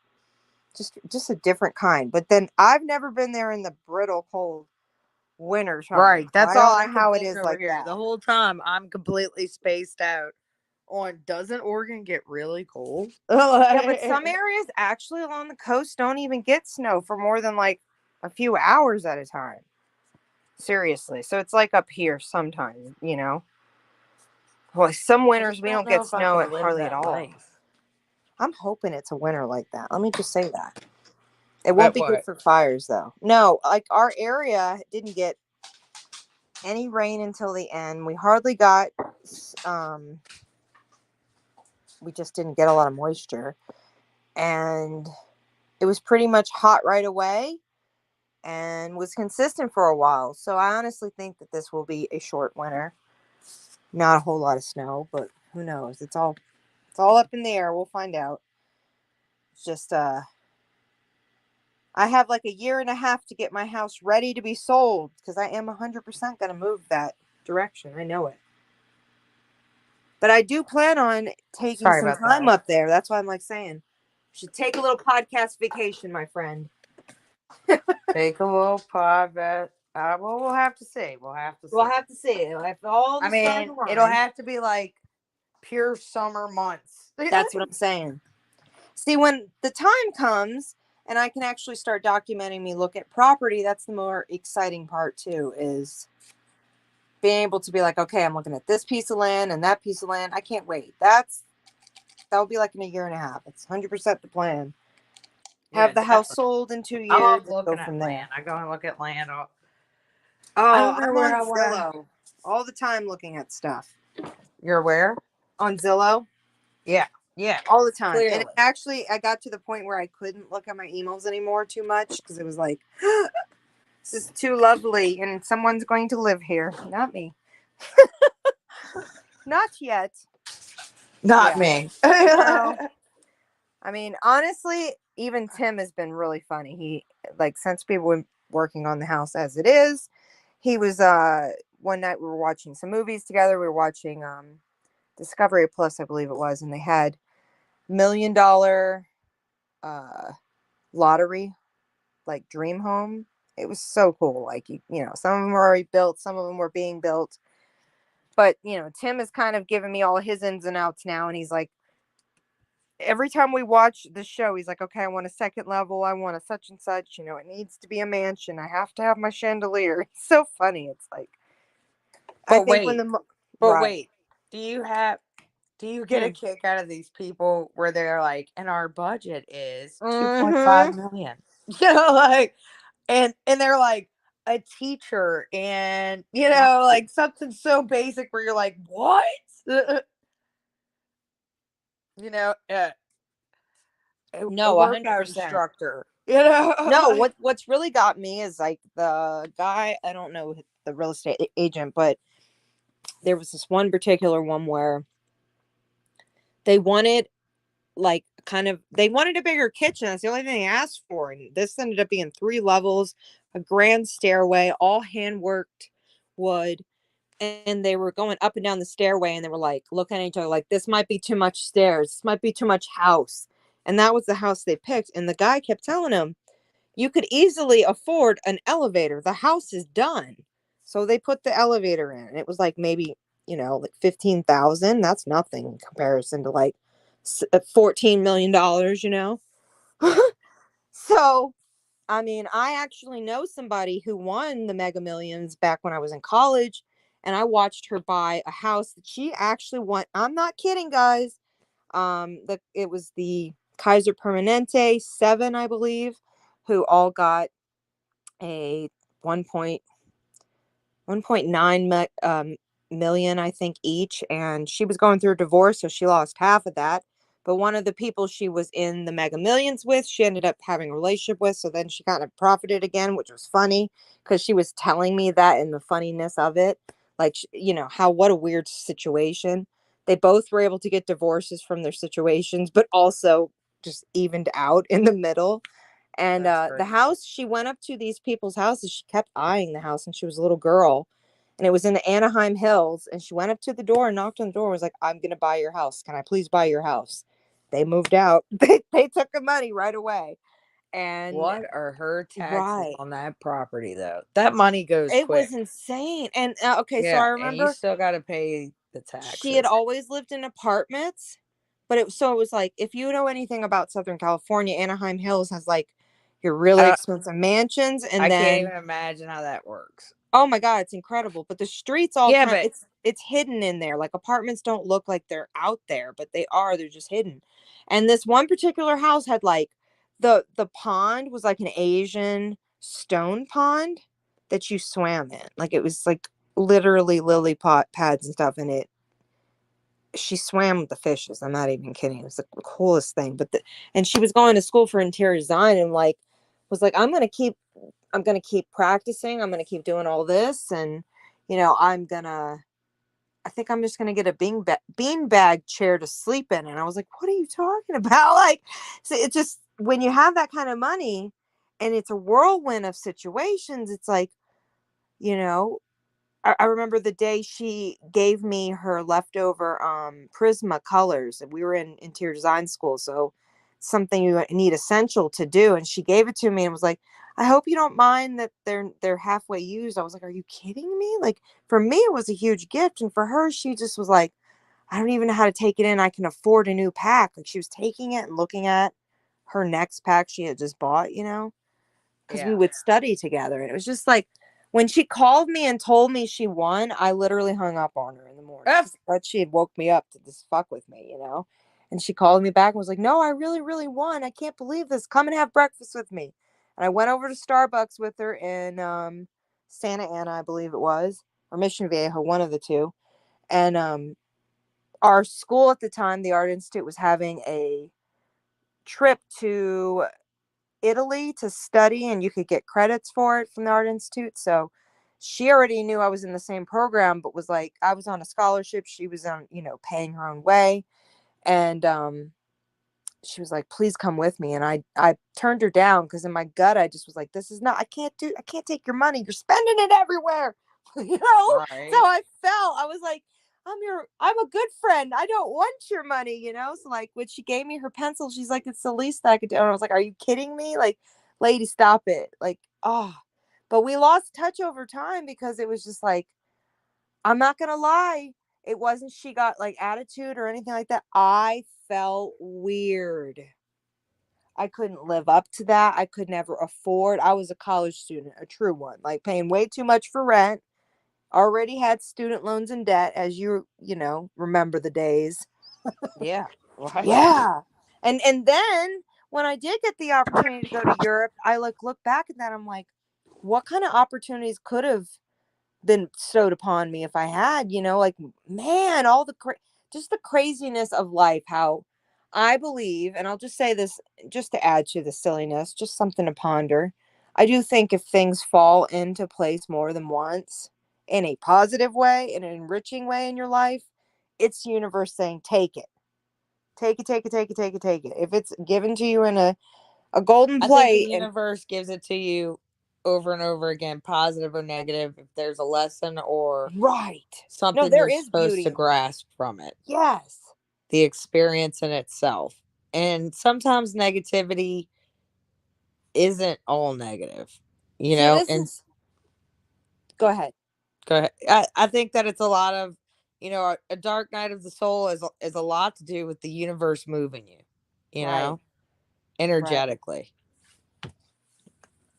Just a different kind. But then I've never been there in the brittle cold winter time. Right, that's I all don't I know can how it think is over like here. that. The whole time I'm completely spaced out on doesn't Oregon get really cold? Yeah, but some areas actually along the coast don't even get snow for more than like a few hours at a time. Seriously. So it's like up here sometimes, Well, some winters we don't get snow hardly at all. I'm hoping it's a winter like that. Let me just say that. It won't be good for fires though. No, like our area didn't get any rain until the end. We hardly got we just didn't get a lot of moisture. And it was pretty much hot right away and was consistent for a while. So I honestly think that this will be a short winter. Not a whole lot of snow, but who knows? It's all up in the air. We'll find out. It's just I have like a year and a half to get my house ready to be sold because I am 100% going to move that direction. I know it. But I do plan on taking some time up there. That's why I'm like saying, you should take a little podcast vacation, my friend. Take a little pod bet. Well, we'll have to see. We'll have to see. It'll have all the stars aligned. It'll have to be like pure summer months. That's what I'm saying. See, when the time comes and I can actually start documenting me look at property, that's the more exciting part too, is being able to be like, okay, I'm looking at this piece of land and that piece of land. I can't wait. That'll be like in a year and a half. It's 100% the plan. Have the house sold in 2 years. I love looking go from at there. land. I go and look at land. I'm on Zillow all the time looking at stuff. You're where? On Zillow? Yeah, all the time. Clearly. And actually, I got to the point where I couldn't look at my emails anymore too much because it was like, this is too lovely and someone's going to live here. Not me. Not yet. Not me. No. I mean, honestly, even Tim has been really funny. He, since we've been working on the house as it is, he was, one night we were watching some movies together. We were watching, Discovery Plus, I believe it was, and they had $1 million lottery, like dream home. It was so cool. Like, some of them were already built, some of them were being built. But, Tim has kind of given me all his ins and outs now. And he's like, every time we watch the show, he's like, okay, I want a second level. I want a such and such. It needs to be a mansion. I have to have my chandelier. It's so funny. It's like, wait, do you get a kick out of these people where they're like, and our budget is 2.5 million? And they're like a teacher and, like something so basic where you're like, what? No, a 100% instructor. No, what's really got me is like the guy, I don't know the real estate agent, but there was this one particular one where they wanted like they wanted a bigger kitchen. That's the only thing they asked for. And this ended up being 3 levels, a grand stairway, all hand worked wood. And they were going up and down the stairway and they were like looking at each other like, this might be too much stairs. This might be too much house. And that was the house they picked. And the guy kept telling him, you could easily afford an elevator. The house is done. So they put the elevator in. And it was like maybe, like 15,000. That's nothing in comparison to like $14 million, So, I mean, I actually know somebody who won the Mega Millions back when I was in college, and I watched her buy a house that she actually won. I'm not kidding, guys. It was the Kaiser Permanente 7, I believe, who all got a 1.9 million, I think, each, and she was going through a divorce, so she lost half of that. But one of the people she was in the Mega Millions with, she ended up having a relationship with, so then she kind of profited again, which was funny because she was telling me that and the funniness of it, like, what a weird situation. They both were able to get divorces from their situations, but also just evened out in the middle. And the house, she went up to these people's houses. She kept eyeing the house, and she was a little girl, and it was in the Anaheim Hills. And she went up to the door and knocked on the door and was like, I'm going to buy your house. Can I please buy your house? They moved out. They took the money right away. And what are her taxes right on that property, though? That money goes it quick. was insane. And okay, so Yeah, I and you remember still got to pay the she had taxes. always lived in apartments, but it was like, if you know anything about Southern California, Anaheim Hills has like your really expensive mansions, and I then can't even imagine how that works. oh my God, it's incredible. But the streets all Yeah, kind of, but it's hidden in there. Like apartments don't look like they're out there, but they are. They're just hidden. And this one particular house had like the pond was like an Asian stone pond that you swam in. Like it was like literally lily pads and stuff in it. She swam with the fishes. I'm not even kidding. It was the coolest thing. And she was going to school for interior design and like was like, I'm gonna keep practicing. I'm gonna keep doing all this, and I think I'm just gonna get a beanbag chair to sleep in. And I was like, what are you talking about? Like, so it just, when you have that kind of money, and it's a whirlwind of situations, it's like, you know, I remember the day she gave me her leftover Prisma colors, and we were in interior design school, so something you need essential to do. And she gave it to me and was like, I hope you don't mind that they're halfway used. I was like, are you kidding me? Like, for me it was a huge gift, and for her, she just was like, I don't even know how to take it in. I can afford a new pack. Like, she was taking it and looking at her next pack she had just bought, because we would study together. And it was just like, when she called me and told me she won, I literally hung up on her in the morning. I thought she had woke me up to just fuck with me. And she called me back and was like, no, I really, really won. I can't believe this. Come and have breakfast with me. And I went over to Starbucks with her in Santa Ana, I believe it was, or Mission Viejo, one of the two. And our school at the time, the Art Institute, was having a trip to Italy to study, and you could get credits for it from the Art Institute. So she already knew I was in the same program, but was like, I was on a scholarship. She was on, paying her own way. And she was like, please come with me. And I turned her down because in my gut, I just was like, this is not, I can't take your money. You're spending it everywhere. Right. So I felt, I was like, I'm a good friend. I don't want your money. So like when she gave me her pencil, she's like, it's the least that I could do. And I was like, are you kidding me? Like, lady, stop it. Like, oh, but we lost touch over time because it was just like, I'm not going to lie. It wasn't she got like attitude or anything like that. I felt weird. I couldn't live up to that. I could never afford. I was a college student, a true one, like paying way too much for rent. Already had student loans and debt, as remember the days. Yeah. Right. Yeah. And then when I did get the opportunity to go to Europe, I look back at that. I'm like, what kind of opportunities could have been bestowed upon me if I had, like, man, all just the craziness of life, how I believe, and I'll just say this just to add to the silliness, just something to ponder. I do think if things fall into place more than once in a positive way, in an enriching way in your life, it's the universe saying, take it. Take it, take it, take it, take it, take it. If it's given to you in a golden I think the plate, and universe gives it to you over and over again, positive or negative, if there's a lesson or right. No, something there you're is supposed beauty to in that. grasp from it, Yes. the experience in itself. And sometimes negativity isn't all negative, See, this and is. Go ahead. go ahead. I think that it's a lot of, a dark night of the soul is a lot to do with the universe moving you, Right. Right. energetically.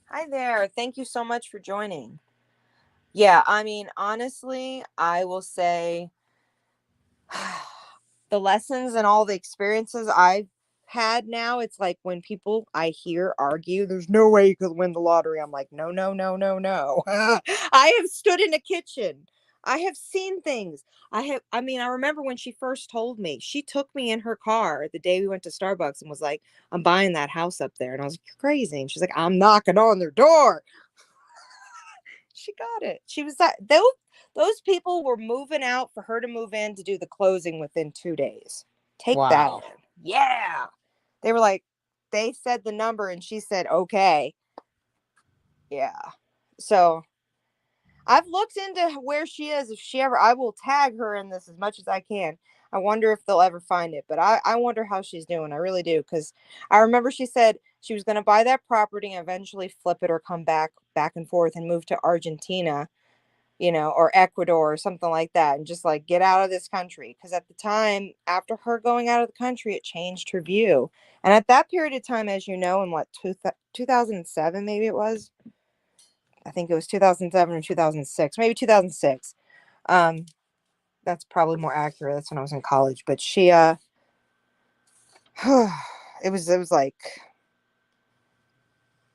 Hi there. Thank you so much for joining. Yeah, I mean, honestly, I will say the lessons and all the experiences I've had now, it's like when people I hear argue, there's no way you could win the lottery. I'm like, no, no, no, no, no. I have stood in a kitchen. I have seen things. I mean, I remember when she first told me, she took me in her car the day we went to Starbucks and was like, I'm buying that house up there. And I was like, you're crazy. And she's like, I'm knocking on their door. She got it. She was that those people were moving out for her to move in to do the closing within 2 days. Take that Wow. in. Yeah. They were like, they said the number and she said, okay. Yeah. So I've looked into where she is. If she ever, I will tag her in this as much as I can. I wonder if they'll ever find it, but I wonder how she's doing. I really do. Because I remember she said she was going to buy that property and eventually flip it or come back and forth and move to Argentina, or Ecuador or something like that, and just like get out of this country. Because at the time, after her going out of the country, it changed her view. And at that period of time, as you know, in what, 2007, maybe it was, I think it was 2007 or 2006, maybe 2006. Um, that's probably more accurate. That's when I was in college. But she, it was like,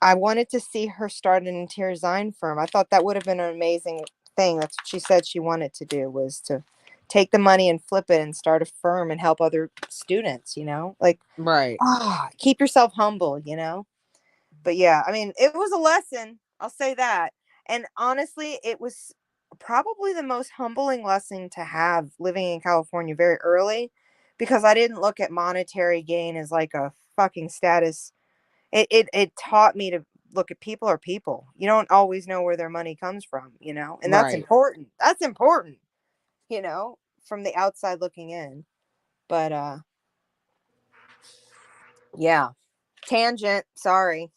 I wanted to see her start an interior design firm. I thought that would have been an amazing thing. That's what she said she wanted to do, was to take the money and flip it and start a firm and help other students, like, Right. keep yourself humble, But yeah, I mean, it was a lesson. I'll say that. And honestly, it was probably the most humbling lesson to have living in California very early, because I didn't look at monetary gain as like a fucking status. It taught me to look at people are people. You don't always know where their money comes from, and that's Right. important. That's important, from the outside looking in. But yeah, tangent. Sorry.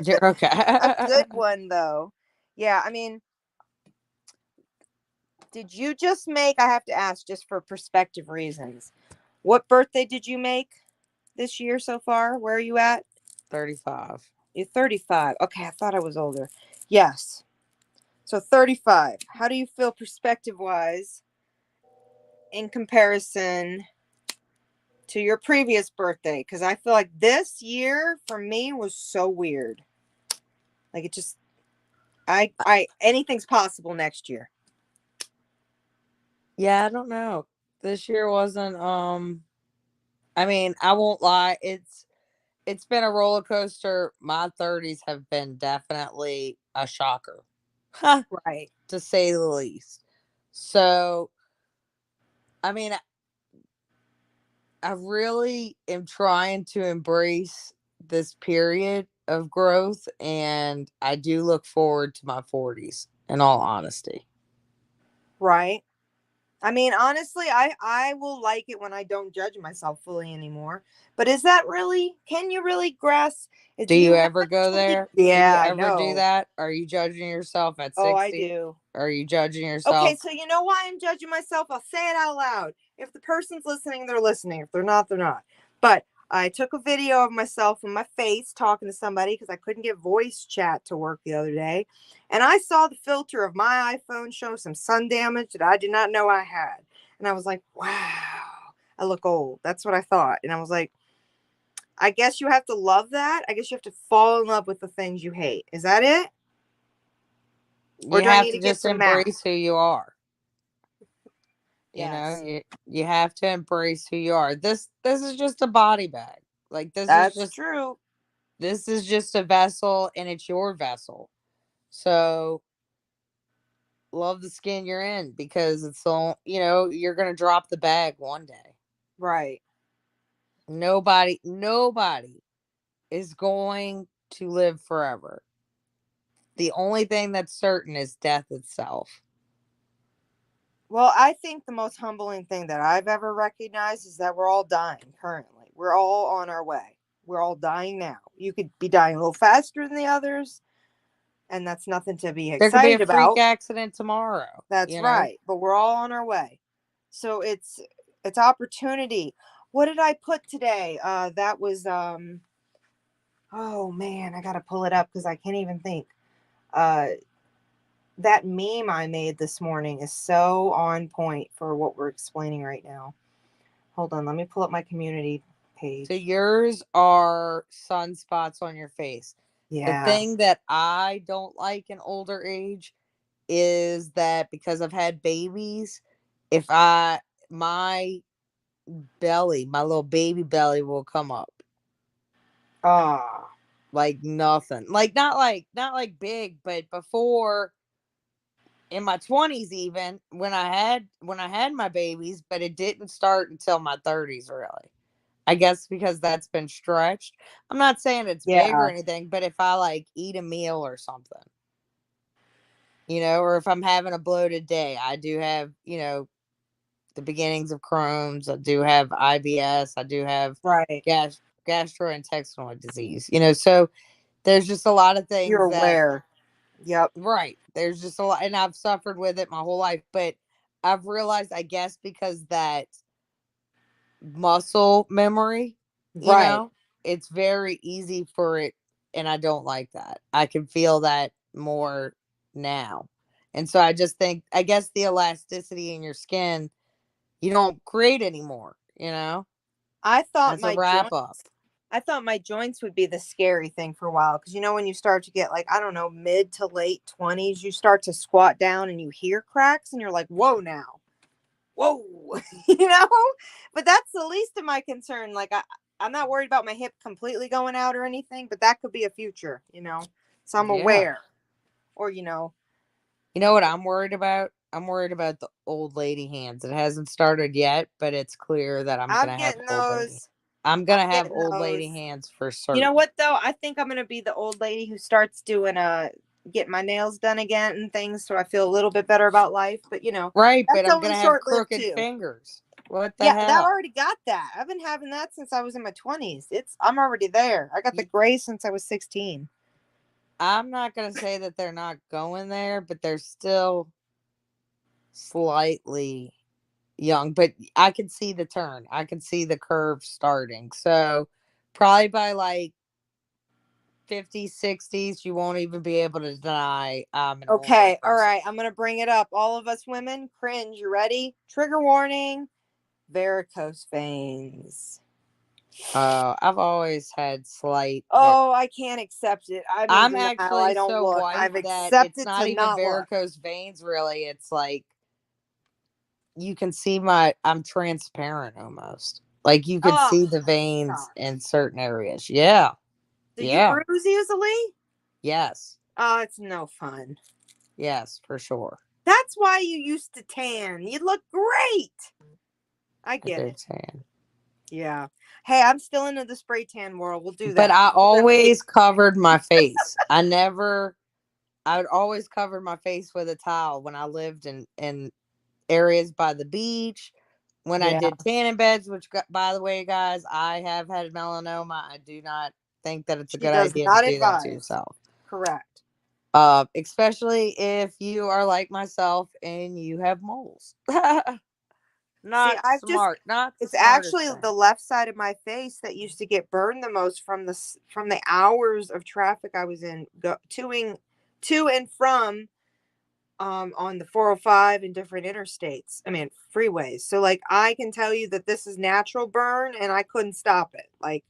You're okay. A good one though. Yeah, I mean, did you just make? I have to ask, just for perspective reasons. What birthday did you make this year so far? Where are you at? 35. You're 35. Okay, I thought I was older. Yes. So 35. How do you feel perspective wise in comparison to your previous birthday? Because I feel like this year for me was so weird. Like it just, anything's possible next year. Yeah, I don't know. This year wasn't I mean, I won't lie, it's been a roller coaster. My 30s have been definitely a shocker. Right. To say the least. So, I mean, I really am trying to embrace this period of growth, and I do look forward to my 40s, in all honesty. Right. I mean, honestly, I will like it when I don't judge myself fully anymore. But is that really? Can you really grasp? Do Do you you ever go actually? there? Do you Yeah, I ever do know. that? Are you judging yourself at Oh, I 60? do. Are you judging Okay, yourself? so you know why I'm judging myself? I'll say it out loud. If the person's listening, they're listening. If they're not, they're not. But I took a video of myself in my face talking to somebody because I couldn't get voice chat to work the other day. And I saw the filter of my iPhone show some sun damage that I did not know I had. And I was like, wow, I look old. That's what I thought. And I was like, I guess you have to love that. I guess you have to fall in love with the things you hate. Is that it? Or You do I have need to to get just some math? embrace who you are. Yes. You have to embrace who you are. This is just a body bag. Like That's true. this is just a vessel, and it's your vessel. So love the skin you're in, because it's all, you're going to drop the bag one day. Right. Nobody is going to live forever. The only thing that's certain is death itself. Well, I think the most humbling thing that I've ever recognized is that we're all dying currently. We're all on our way. We're all dying now. You could be dying a little faster than the others, and that's nothing to be There could be a excited freak about. accident tomorrow. That's you know? right. But we're all on our way. So it's opportunity. What did I put today? That was oh man, I gotta pull it up because I can't even think. That meme I made this morning is so on point for what we're explaining right now. Hold on, let me pull up my community page. So yours are sunspots on your face. Yeah. The thing that I don't like in older age is that because I've had babies, if my belly, my little baby belly will come up. Ah. Like nothing. Not like big, but before in my 20s even when I had my babies, but it didn't start until my 30s really. I guess because that's been stretched. I'm not saying it's big or Yeah. anything, but if I like eat a meal or something, or if I'm having a bloated day, I do have, the beginnings of Crohn's. I do have IBS. I do have Right. gastrointestinal disease. So there's just a lot of things You're that aware. Yep. right. There's just a lot, and I've suffered with it my whole life, but I've realized, I guess, because that muscle memory, Right. it's very easy for it, and I don't like that. I can feel that more now. And so I just think, I guess the elasticity in your skin, you don't create anymore, I thought That's a wrap up. my joints would be the scary thing for a while because when you start to get like I don't know mid to late 20s, you start to squat down and you hear cracks and you're like, whoa now, whoa, But that's the least of my concern. Like I'm not worried about my hip completely going out or anything, but that could be a future, So I'm Yeah. aware, or You know what I'm worried about? I'm worried about the old lady hands. It hasn't started yet, but it's clear that I'm gonna have getting old lady. those. I'm gonna have getting old lady those. hands for You certain. know what though? I think I'm gonna be the old lady who starts doing getting my nails done again and things, so I feel a little bit better about life. But Right, but that's I'm only gonna have short-lived crooked too. fingers. What the Yeah, that hell? already got that. I've been having that since I was in my 20s. I'm already there. I got the gray since I was 16. I'm not gonna say that they're not going there, but they're still slightly young. But I can see the turn. I can see the curve starting. So probably by like 50s, 60s, you won't even be able to deny an older Okay, all person. right. I'm gonna bring it up. All of us women, cringe. You ready? Trigger warning: varicose veins. I've always had slight. Oh, I can't accept it. I'm in I'm denial. I actually don't so look. white I've that it's accepted not to even not look. varicose veins, really. It's like you can see I'm transparent almost. Like you could see the veins in certain areas. Yeah. Do Yeah. you bruise easily? Yes. Oh, it's no fun. Yes, for sure. That's why you used to tan. You look great. I get it. Tan. Yeah. Hey, I'm still into the spray tan world. We'll do that. But I always covered my face. I would always cover my face with a towel when I lived in areas by the beach. When I did tanning beds, which, by the way, guys, I have had melanoma. I do not think that it's a good idea to do that to yourself. Correct. Especially if you are like myself and you have moles. Not smart. Not the it's actually thing. the left side of my face that used to get burned the most from the hours of traffic I was in to and from on the 405 and different interstates. I mean freeways. So like I can tell you that this is natural burn and I couldn't stop it. Like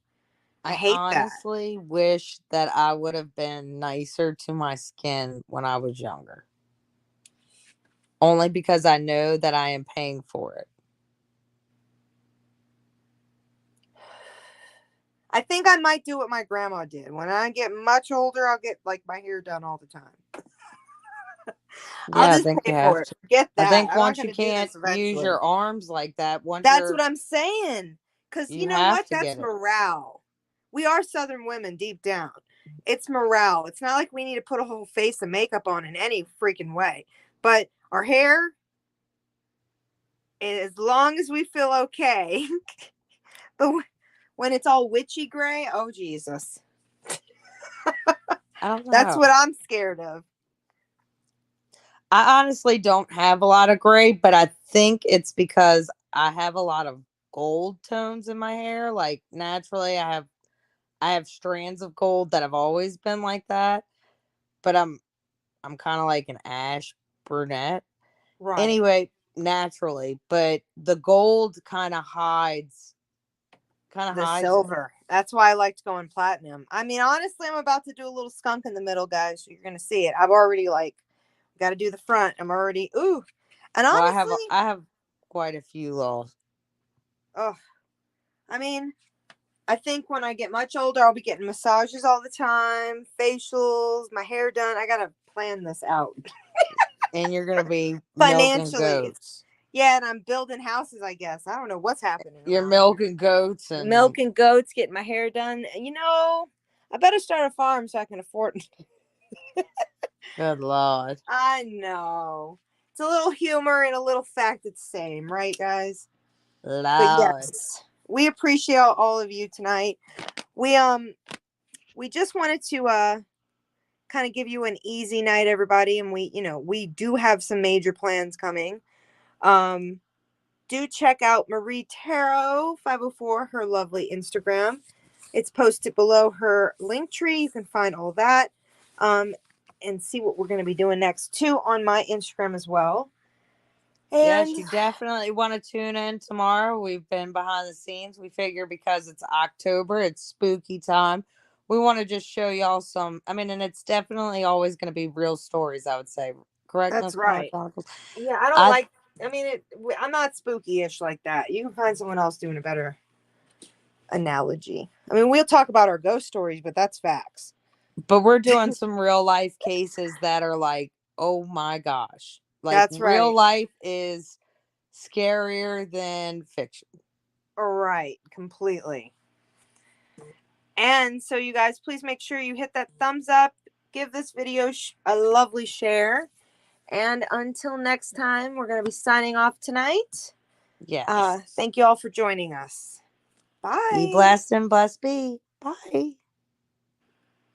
I hate honestly wish that I would have been nicer to my skin when I was younger. Only because I know that I am paying for it. I think I might do what my grandma did. When I get much older, I'll get like my hair done all the time. I'll just pay for it. Forget that. I think once you can't use your arms like that, that's what I'm saying. Because You you know have what? to That's get it. morale. We are Southern women deep down. It's morale. It's not like we need to put a whole face of makeup on in any freaking way. But our hair, as long as we feel okay. But when it's all witchy gray, oh Jesus. I don't know. That's what I'm scared of. I honestly don't have a lot of gray, but I think it's because I have a lot of gold tones in my hair. Like naturally I have strands of gold that have always been like that, but I'm kind of like an ash brunette. Right. Anyway, naturally, but the gold kind of hides The it. silver. That's why I liked going platinum. I mean, honestly, I'm about to do a little skunk in the middle, guys. So you're gonna see it. I've already got to do the front. I'm already ooh, and Well, honestly, I have quite a few little. oh, I mean, I think when I get much older, I'll be getting massages all the time, facials, my hair done. I gotta plan this out And you're gonna be milking financially. goats. Yeah, and I'm building houses. I guess I don't know what's happening. You're around milking goats here. and Milking goats, getting my hair done. You know, I better start a farm so I can afford it. good Lord. I know. It's a little humor and a little fact at the same, right, guys? But Lord. yes, we appreciate all of you tonight. We just wanted to kind of give you an easy night, everybody, and we do have some major plans coming. Do check out Marie Tarot 504, her lovely Instagram. It's posted below her link tree. You can find all that. And see what we're going to be doing next too on my Instagram as well. And Yes, you definitely want to tune in tomorrow. We've been behind the scenes. We figure because it's October, it's spooky time. We want to just show y'all some. I mean, and it's definitely always going to be real stories, I would say. Correct, that's Miss Connor right. Chronicles? Yeah, I don't like. I mean, I'm not spooky-ish like that. You can find someone else doing a better analogy. I mean, we'll talk about our ghost stories, but that's facts. But we're doing some real life cases that are like, oh my gosh. Like That's real right. life is scarier than fiction. Right, completely. And so you guys, please make sure you hit that thumbs up. Give this video a lovely share. And until next time, we're going to be signing off tonight. Yes. Thank you all for joining us. Bye. Be blessed and blessed be. Bye.